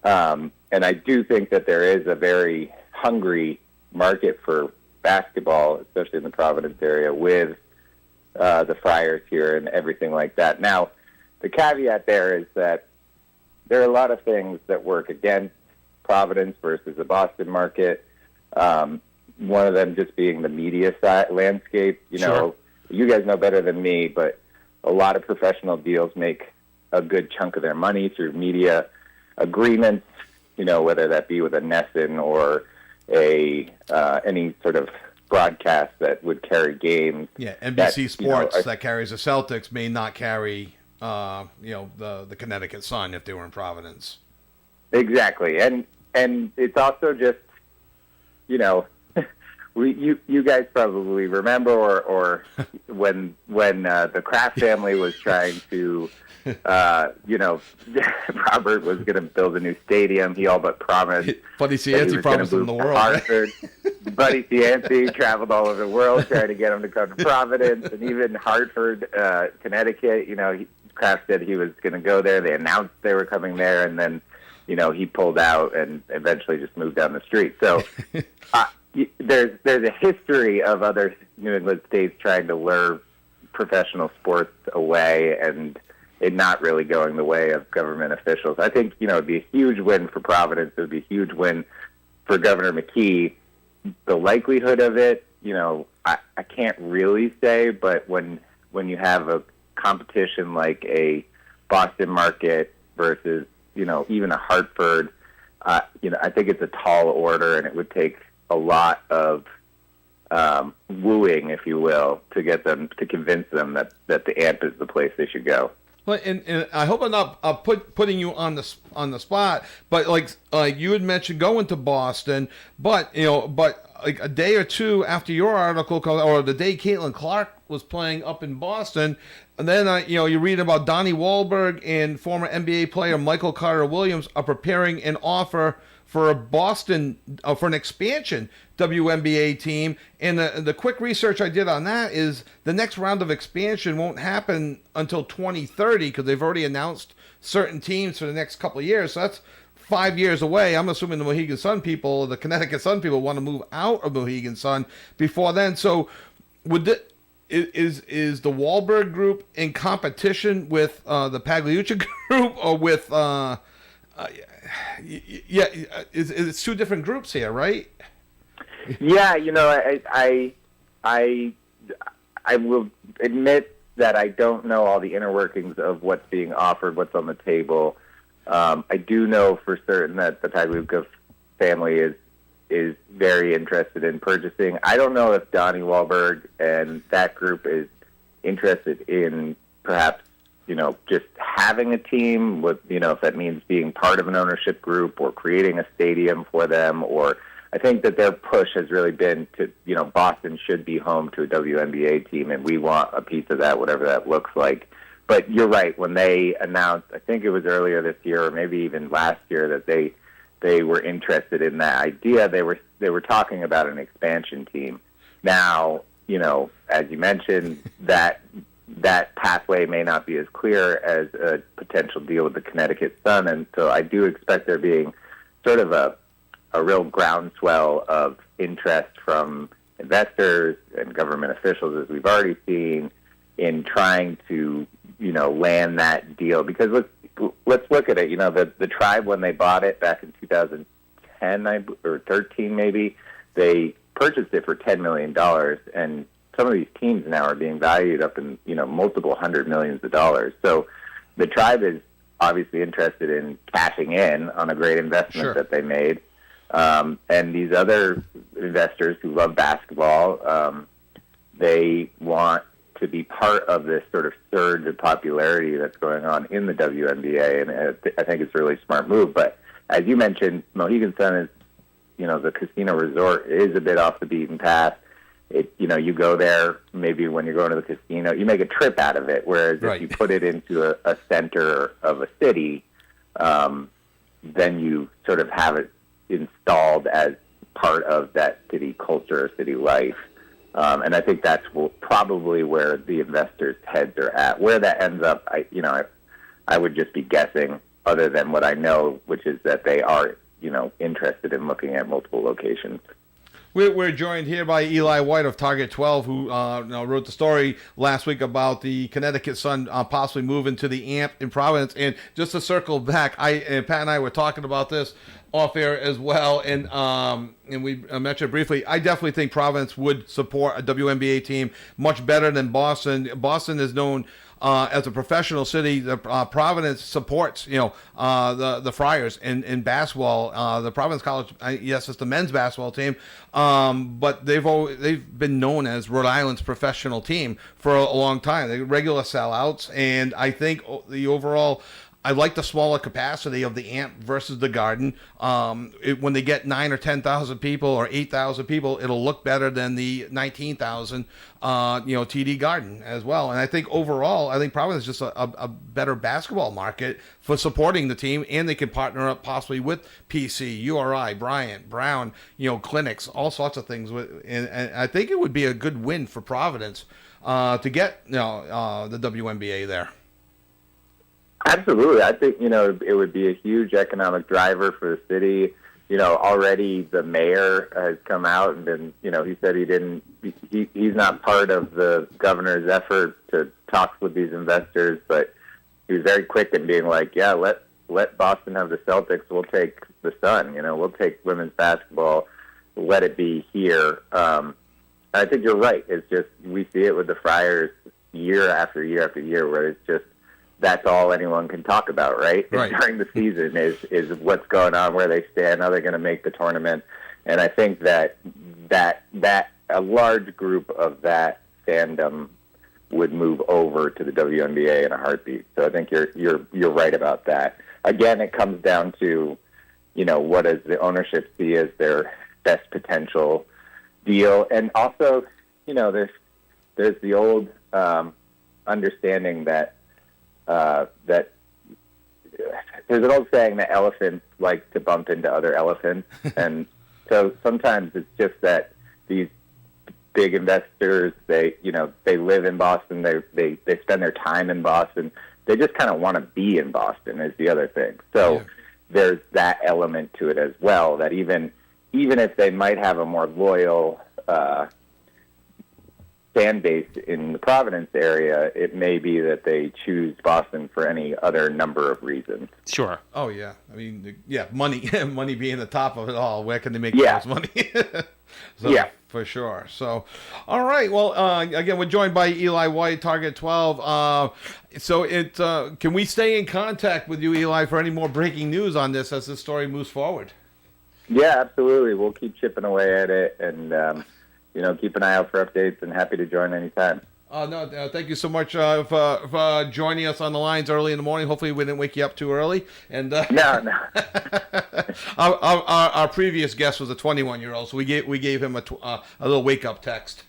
I do think that there is a very hungry market for basketball, especially in the Providence area, with the Friars here and everything like that. Now, the caveat there is that there are a lot of things that work against Providence versus the Boston market. One of them just being the media landscape. You guys know better than me, but a lot of professional deals make a good chunk of their money through media agreements, whether that be with a Nesson or any sort of broadcast that would carry games. Yeah, NBC Sports that carries the Celtics may not carry, the Connecticut Sun if they were in Providence. Exactly, and it's also just, you guys probably remember, or when the Kraft family was trying to, Robert was going to build a new stadium. He all but promised. Buddy Cianci promised him the world. Hartford. Buddy Cianci traveled all over the world trying to get him to come to Providence, and even Hartford, Connecticut. Kraft said he was going to go there. They announced they were coming there, and then, he pulled out and eventually just moved down the street. So there's a history of other New England states trying to lure professional sports away and it not really going the way of government officials. I think, it'd be a huge win for Providence. It would be a huge win for Governor McKee. The likelihood of it, I can't really say, but when you have a competition like a Boston market versus, even a Hartford, I think it's a tall order, and it would take a lot of wooing, if you will, to get them to convince them that the AMP is the place they should go. Well, and I hope I'm not putting you on the spot, but like you had mentioned going to Boston, but like a day or two after your article, or the day Caitlin Clark was playing up in Boston, and then you read about Donnie Wahlberg and former NBA player Michael Carter Williams are preparing an offer for a Boston for an expansion WNBA team. And the quick research I did on that is the next round of expansion won't happen until 2030 because they've already announced certain teams for the next couple of years. So that's 5 years away. I'm assuming the Mohegan Sun people, the Connecticut Sun people, want to move out of Mohegan Sun before then. So is the Wahlberg group in competition with the Pagliuca group, or with it's two different groups here, right? Yeah, I will admit that I don't know all the inner workings of what's being offered, what's on the table. I do know for certain that the Pagliuca family is very interested in purchasing. I don't know if Donnie Wahlberg and that group is interested in perhaps, just having a team with, if that means being part of an ownership group or creating a stadium for them, or I think that their push has really been to, Boston should be home to a WNBA team, and we want a piece of that, whatever that looks like. But you're right, when they announced, I think it was earlier this year or maybe even last year, that they were interested in that idea, they were talking about an expansion team. Now, as you mentioned, that pathway may not be as clear as a potential deal with the Connecticut Sun, and so I do expect there being sort of a real groundswell of interest from investors and government officials, as we've already seen, in trying to, land that deal. Because let's look at it. The Tribe, when they bought it back in 2010 or 13 maybe, they purchased it for $10 million, and some of these teams now are being valued up in, multiple hundred millions of dollars. So the Tribe is obviously interested in cashing in on a great investment that they made. And these other investors who love basketball, they want to be part of this sort of surge of popularity that's going on in the WNBA, and I think it's a really smart move. But as you mentioned, Mohegan Sun is, the casino resort is a bit off the beaten path. You go there, maybe when you're going to the casino, you make a trip out of it, whereas if you put it into a center of a city, then you sort of have it installed as part of that city culture, city life. And I think that's probably where the investors' heads are at. Where that ends up, I would just be guessing, other than what I know, which is that they are, interested in looking at multiple locations. We're joined here by Eli White of Target 12, who wrote the story last week about the Connecticut Sun possibly moving to the AMP in Providence. And just to circle back, Pat and I were talking about this off air as well, and we mentioned briefly. I definitely think Providence would support a WNBA team much better than Boston. Boston is known as a professional city. Providence supports, the Friars in basketball. The Providence College, yes, it's the men's basketball team, but they've been known as Rhode Island's professional team for a long time. They're regular sellouts, and I think the overall. I like the smaller capacity of the AMP versus the Garden. When they get 9,000 or 10,000 people or 8,000 people, it'll look better than the 19,000, TD Garden as well. And I think overall, Providence is just a better basketball market for supporting the team, and they can partner up possibly with PC, URI, Bryant, Brown, clinics, all sorts of things. And I think it would be a good win for Providence to get the WNBA there. Absolutely. I think, it would be a huge economic driver for the city. Already the mayor has come out and he said he's not part of the governor's effort to talk with these investors, but he was very quick in being like, yeah, let Boston have the Celtics. We'll take the Sun, we'll take women's basketball, let it be here. I think you're right. It's just, we see it with the Friars year after year after year where it's just, that's all anyone can talk about, right? During the season is what's going on, where they stand, how they're going to make the tournament. And I think that a large group of that fandom would move over to the WNBA in a heartbeat. So I think you're right about that. Again, it comes down to, what does the ownership see as their best potential deal? And also, there's the old understanding that that there's an old saying that elephants like to bump into other elephants, and so sometimes it's just that these big investors, they live in Boston, they spend their time in Boston, they just kind of want to be in Boston is the other thing. So there's that element to it as well, that even if they might have a more loyal fan base in the Providence area, it may be that they choose Boston for any other number of reasons. Sure. Oh, yeah. I mean, money being the top of it all. Where can they make the most money? For sure. So, all right. Well, again, we're joined by Eli White, Target 12. Can we stay in contact with you, Eli, for any more breaking news on this as this story moves forward? Yeah, absolutely. We'll keep chipping away at it, and keep an eye out for updates, and happy to join anytime. Thank you so much for joining us on the lines early in the morning. Hopefully we didn't wake you up too early. And No. Our previous guest was a 21-year-old, so we gave him a little wake-up text.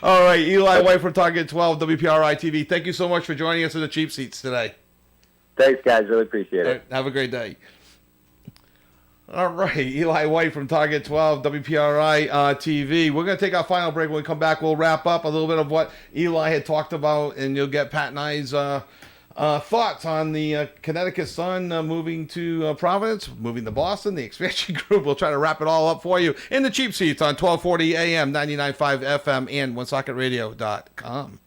All right, Eli White from Target 12, WPRI TV. Thank you so much for joining us in the cheap seats today. Thanks, guys. Really appreciate it. Right, have a great day. All right, Eli White from Target 12, WPRI TV. We're going to take our final break. When we come back, we'll wrap up a little bit of what Eli had talked about, and you'll get Pat and I's thoughts on the Connecticut Sun moving to Providence, moving to Boston, the expansion group. We'll try to wrap it all up for you in the cheap seats on 1240 AM, 99.5 FM, and OneSocketRadio.com.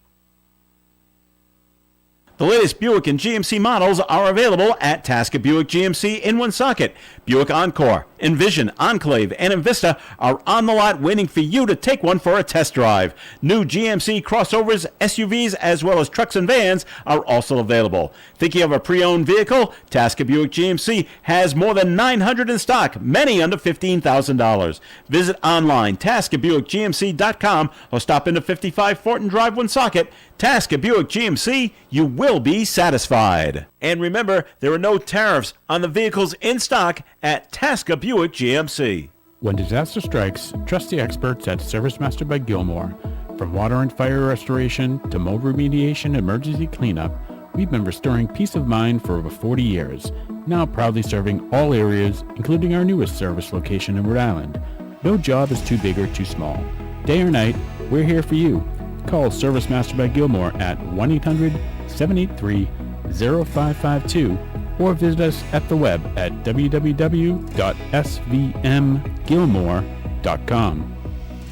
The latest Buick and GMC models are available at Tasca Buick GMC in Woonsocket. Buick Encore, Envision, Enclave, and Invista are on the lot waiting for you to take one for a test drive. New GMC crossovers, SUVs, as well as trucks and vans are also available. Thinking of a pre-owned vehicle? Tasca Buick GMC has more than 900 in stock, many under $15,000. Visit online, TascaBuickGMC.com, or stop into 55 Fortin Drive, Woonsocket. Tasca Buick GMC, you will be satisfied. And remember, there are no tariffs on the vehicles in stock at Tasca Buick GMC. When disaster strikes, trust the experts at Service Master by Gilmore. From water and fire restoration to mold remediation and emergency cleanup, we've been restoring peace of mind for over 40 years, now proudly serving all areas, including our newest service location in Rhode Island. No job is too big or too small. Day or night, we're here for you. Call Service Master by Gilmore at 1-800-783-0552 or visit us at the web at www.svmgilmore.com.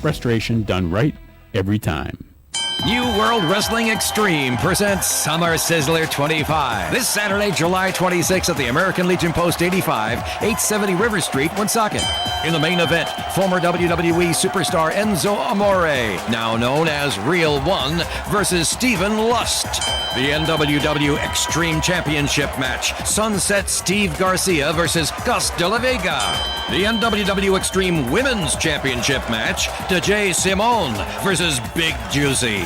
Restoration done right every time. New World Wrestling Extreme presents Summer Sizzler 25. This Saturday, July 26th at the American Legion Post 85, 870 River Street, Woonsocket. In the main event, former WWE superstar Enzo Amore, now known as Real One, versus Steven Lust. The NWW Extreme Championship match, Sunset Steve Garcia versus Gus de la Vega. The NWW Extreme Women's Championship match, DJ Simone versus Big Juicy.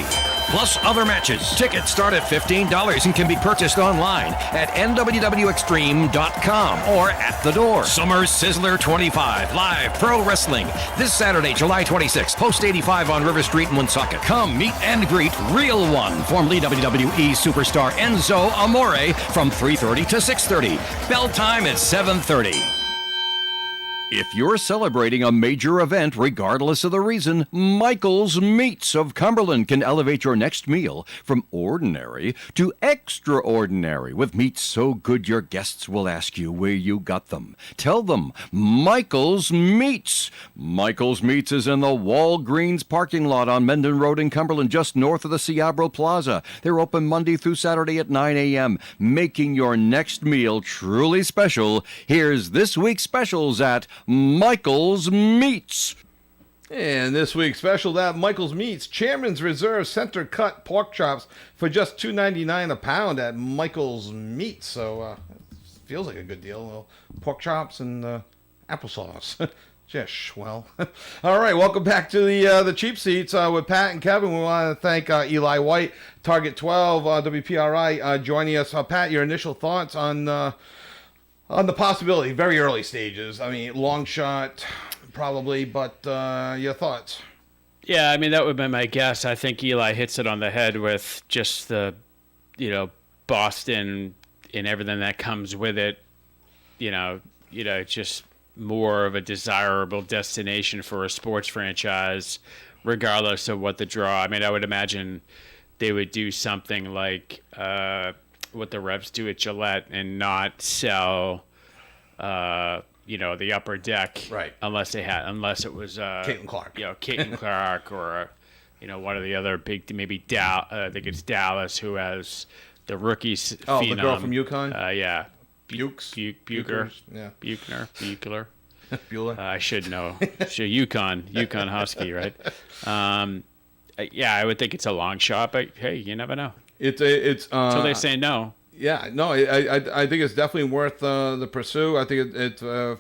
Plus other matches. Tickets start at $15 and can be purchased online at nwwextreme.com or at the door. Summer Sizzler 25, live pro wrestling. This Saturday, July 26th, Post 85 on River Street in Woonsocket. Come meet and greet Real One, formerly WWE superstar Enzo Amore, from 3:30 to 6:30. Bell time at 7:30. If you're celebrating a major event, regardless of the reason, Michael's Meats of Cumberland can elevate your next meal from ordinary to extraordinary with meats so good your guests will ask you where you got them. Tell them, Michael's Meats. Michael's Meats is in the Walgreens parking lot on Mendon Road in Cumberland, just north of the Ciabro Plaza. They're open Monday through Saturday at 9 a.m., making your next meal truly special. Here's this week's specials at Michael's Meats. And this week's special at Michael's Meats, Chairman's Reserve Center Cut Pork Chops for just $2.99 a pound at Michael's Meats. So feels like a good deal. Well, pork chops and applesauce. Just well. All right, welcome back to the Cheap Seats with Pat and Kevin. We want to thank Eli White, Target 12, WPRI, joining us. Pat, your initial thoughts on the possibility, very early stages. I mean, long shot, probably, but your thoughts? Yeah, I mean, that would be my guess. I think Eli hits it on the head with just the, Boston and everything that comes with it. Just more of a desirable destination for a sports franchise, regardless of what the draw. I mean, I would imagine they would do something like what the Revs do at Gillette and not sell, the upper deck, right? Unless it was Caitlin Clark, Caitlin Clark, or one of the other big, maybe I think it's Dallas, who has the rookies. Oh, phenom. The girl from UConn. Yeah, Buchner. Yeah, Buchner. Bueller. I should know. UConn Husky, right? I would think it's a long shot, but hey, you never know. It's until they say no. Yeah, no, I think it's definitely worth the pursue. I think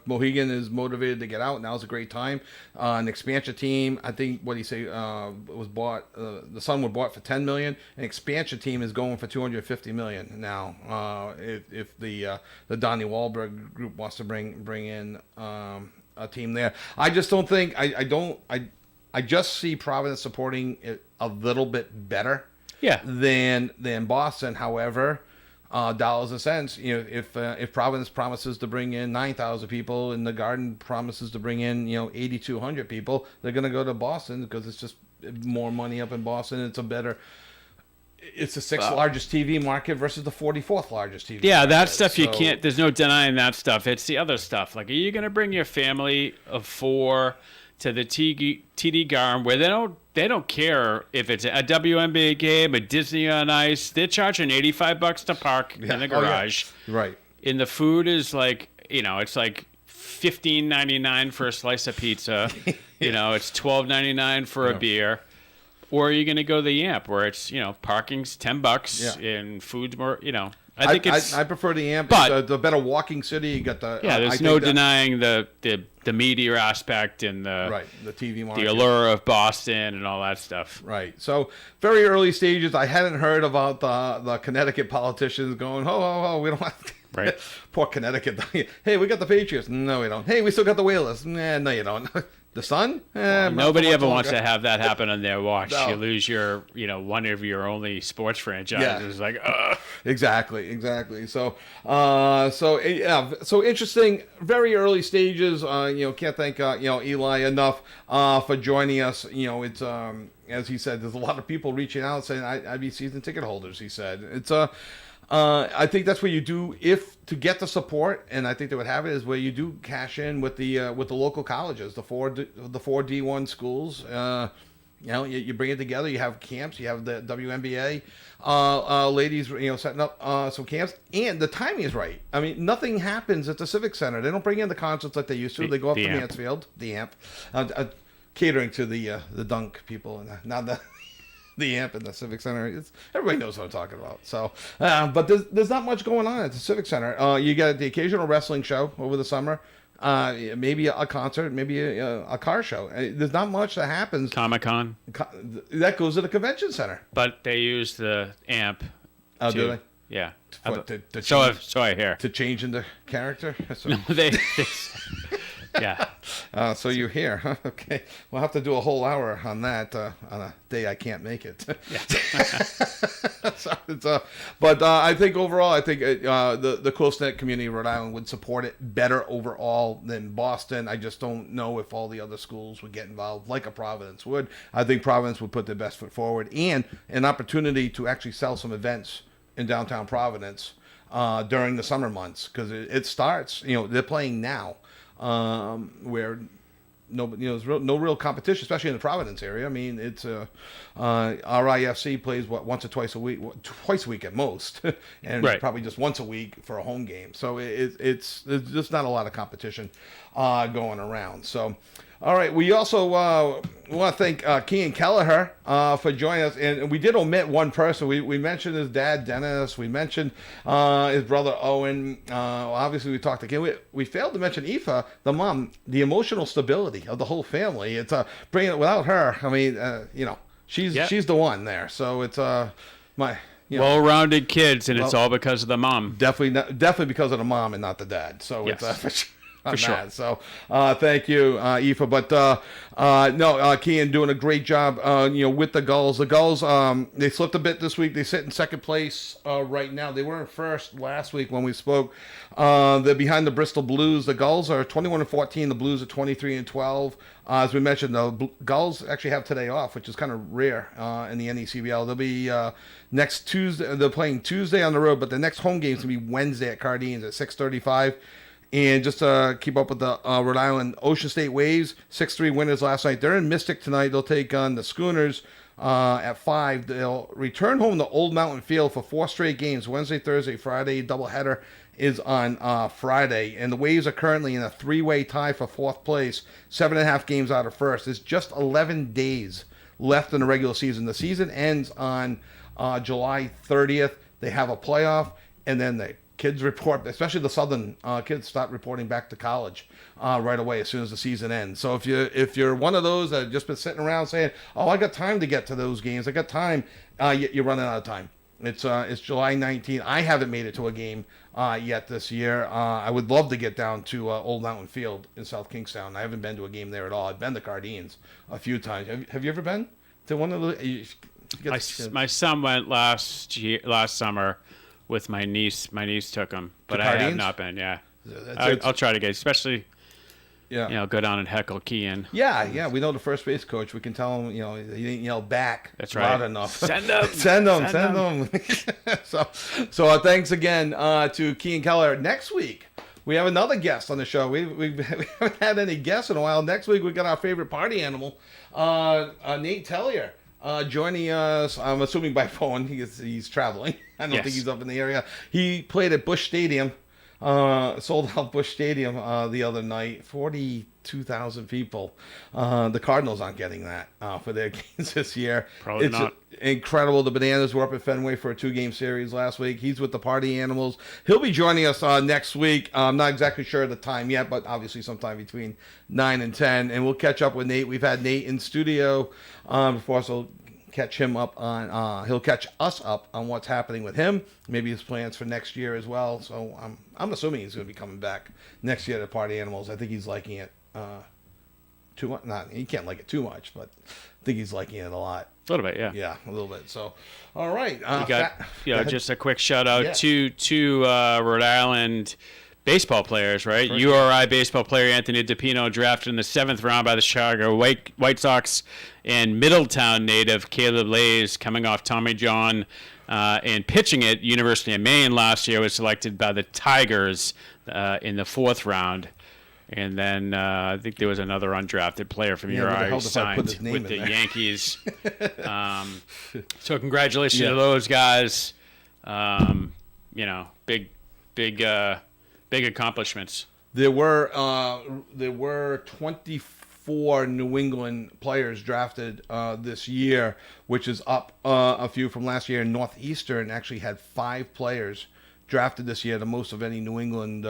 Mohegan is motivated to get out. Now's a great time. An expansion team, I think what he say was bought. The Sun were bought for $10 million. An expansion team is going for $250 million now. If the Donnie Wahlberg group wants to bring in a team there, I just don't think I just see Providence supporting it a little bit better. Yeah. Than Boston, however. Dollars and cents. If Providence promises to bring in 9,000 people and the Garden promises to bring in 8,200 people, they're going to go to Boston because it's just more money up in Boston. It's the sixth largest TV market versus the 44th largest TV. Yeah, market. that stuff you can't. There's no denying that stuff. It's the other stuff. Like, are you going to bring your family of 4 to the TD Garden where they don't care if it's a WNBA game, a Disney on Ice. They're charging $85 to park in the garage. Oh, yeah. Right. And the food is like, it's like $15.99 for a slice of pizza. It's $12.99 for a beer. Or are you going to go the Yamp where it's, parking's $10 and food's more, I think I prefer the Yamp. But it's the better walking city. You got the there's no denying the media aspect and the TV market, the allure of Boston and all that stuff. Right. So very early stages. I hadn't heard about the Connecticut politicians going, we don't have to. Right. Poor Connecticut. Hey, we got the Patriots. No, we don't. Hey, we still got the Whalers. No, you don't. The Sun? Nobody ever wants to have that happen on their watch. No. You lose your, one of your only sports franchises. Yeah. Like, ugh. Exactly. So, so interesting. Very early stages. Can't thank Eli enough for joining us. It's as he said, there's a lot of people reaching out saying I'd be season ticket holders. He said it's I think that's where you do, if to get the support, and I think they would have it, is where you do cash in with the local colleges, the four D1 schools. You bring it together. You have camps. You have the WNBA ladies, setting up some camps, and the timing is right. I mean, nothing happens at the Civic Center. They don't bring in the concerts like they used to. They go up to Mansfield, the AMP, catering to the dunk people, and not the AMP in the Civic Center. Everybody knows what I'm talking about. So, but there's not much going on at the Civic Center. You get the occasional wrestling show over the summer. Maybe a concert, maybe a car show. There's not much that happens. Comic-Con. That goes to the convention center. But they use the AMP. Oh, do they? Yeah. So I hear. To change into character? No, they yeah. So you're here, huh? Okay. We'll have to do a whole hour on that on a day I can't make it. But I think overall, the close-knit community of Rhode Island would support it better overall than Boston. I just don't know if all the other schools would get involved like a Providence would. I think Providence would put their best foot forward, and an opportunity to actually sell some events in downtown Providence during the summer months, because it starts, they're playing now. Where there's no real competition, especially in the Providence area. I mean, it's RIFC plays once or twice a week at most, and probably just once a week for a home game. So there's just not a lot of competition going around. So. All right, we also want to thank Kean Kelleher for joining us. And we did omit one person. We mentioned his dad, Dennis. We mentioned his brother, Owen. Obviously, we talked to Kean. We failed to mention Aoife, the mom, the emotional stability of the whole family. It's bringing it without her. I mean, she's the one there. So it's my... well-rounded kids, and it's all because of the mom. Definitely because of the mom and not the dad. So yes. It's... For sure. So, thank you, Aoife. But Kean doing a great job. With the Gulls. The Gulls, they slipped a bit this week. They sit in second place right now. They were in first last week when we spoke. They're behind the Bristol Blues. The Gulls are 21-14. The Blues are 23-12. As we mentioned, the Gulls actually have today off, which is kind of rare in the NECBL. They'll be next Tuesday. They're playing Tuesday on the road, but the next home game is going to be Wednesday at Cardines at 6:35. And just to keep up with the Rhode Island Ocean State Waves, 6-3 winners last night. They're in Mystic tonight. They'll take on the Schooners at 5. They'll return home to Old Mountain Field for 4 straight games, Wednesday, Thursday, Friday. Doubleheader is on Friday. And the Waves are currently in a 3-way tie for 4th place, 7.5 games out of first. There's just 11 days left in the regular season. The season ends on July 30th. They have a playoff, and then they kids report, especially the Southern kids, start reporting back to college right away as soon as the season ends. So if you're one of those that have just been sitting around saying, "Oh, I got time to get to those games. I got time," you're running out of time. It's July 19th. I haven't made it to a game yet this year. I would love to get down to Old Mountain Field in South Kingstown. I haven't been to a game there at all. I've been to Cardines a few times. Have you ever been to one of the? My son went last summer. With my niece. My niece took him, but I have not been. Yeah, I'll try to get, especially. Yeah, go down and heckle Kean. Yeah. We know the first base coach. We can tell him, he didn't yell back. That's right. Loud enough. Send them. Send them. So thanks again to Kean Keller. Next week we have another guest on the show. We haven't had any guests in a while. Next week we got our favorite party animal, Nate Tellier. Joining us, I'm assuming by phone. He's traveling. I don't think he's up in the area. He played at Busch Stadium, sold out Busch Stadium the other night. 42,000 people. The Cardinals aren't getting that for their games this year. Probably not. Incredible. The Bananas were up at Fenway for a 2-game series last week. He's with the Party Animals. He'll be joining us next week. I'm not exactly sure of the time yet, but obviously sometime between 9 and 10. And we'll catch up with Nate. We've had Nate in studio before, so catch him up on he'll catch us up on what's happening with him, maybe his plans for next year as well. So I'm assuming he's going to be coming back next year to Party Animals. I think he's liking it too much. He can't like it too much, but I think he's liking it a lot. A little bit, yeah. Yeah, a little bit. So, all right. We got just a quick shout out to Rhode Island baseball players, right? URI baseball player Anthony DePino drafted in the 7th round by the Chicago White Sox, and Middletown native Caleb Lays, coming off Tommy John And pitching at University of Maine last year was selected by the Tigers in the 4th round. And then I think there was another undrafted player from URI who signed with the Yankees. So congratulations to those guys. Big accomplishments. There were 24 New England players drafted this year, which is up a few from last year. Northeastern actually had 5 players drafted this year, the most of any New England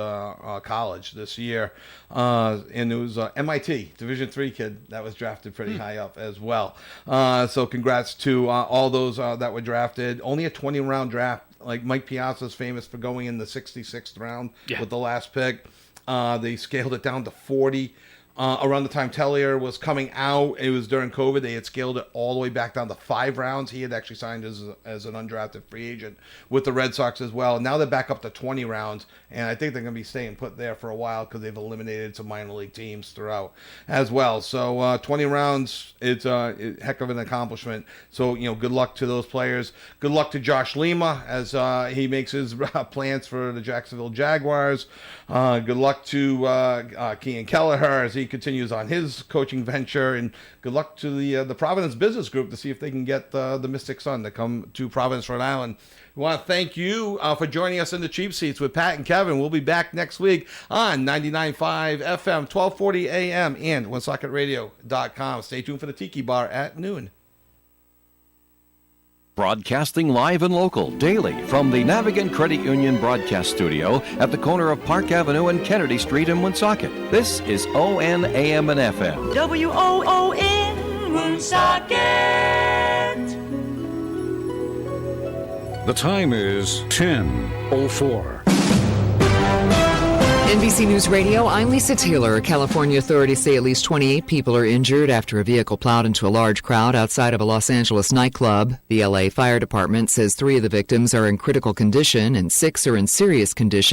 college this year. And it was MIT, Division III kid that was drafted pretty high up as well. So congrats to all those that were drafted. Only a 20-round draft. Like Mike Piazza is famous for going in the 66th round with the last pick. They scaled it down to 40. Around the time Tellier was coming out, it was during COVID, they had scaled it all the way back down to 5 rounds. He had actually signed as an undrafted free agent with the Red Sox as well. Now they're back up to 20 rounds, and I think they're going to be staying put there for a while because they've eliminated some minor league teams throughout as well. So 20 rounds, it's a heck of an accomplishment. So, good luck to those players. Good luck to Josh Lima as he makes his plans for the Jacksonville Jaguars. Good luck to Kian Kelleher as he continues on his coaching venture, and good luck to the Providence Business Group to see if they can get the Mystic Sun to come to Providence, Rhode Island. We want to thank you for joining us in the Cheap Seats with Pat and Kevin. We'll be back next week on 99.5 FM, 1240 AM, and OneSocketRadio.com. Stay tuned for the Tiki Bar at noon. Broadcasting live and local daily from the Navigant Credit Union broadcast studio at the corner of Park Avenue and Kennedy Street in Woonsocket. This is ON AM and FM. WOON Woonsocket. The time is 10:04. NBC News Radio, I'm Lisa Taylor. California authorities say at least 28 people are injured after a vehicle plowed into a large crowd outside of a Los Angeles nightclub. The LA Fire Department says 3 of the victims are in critical condition and 6 are in serious condition.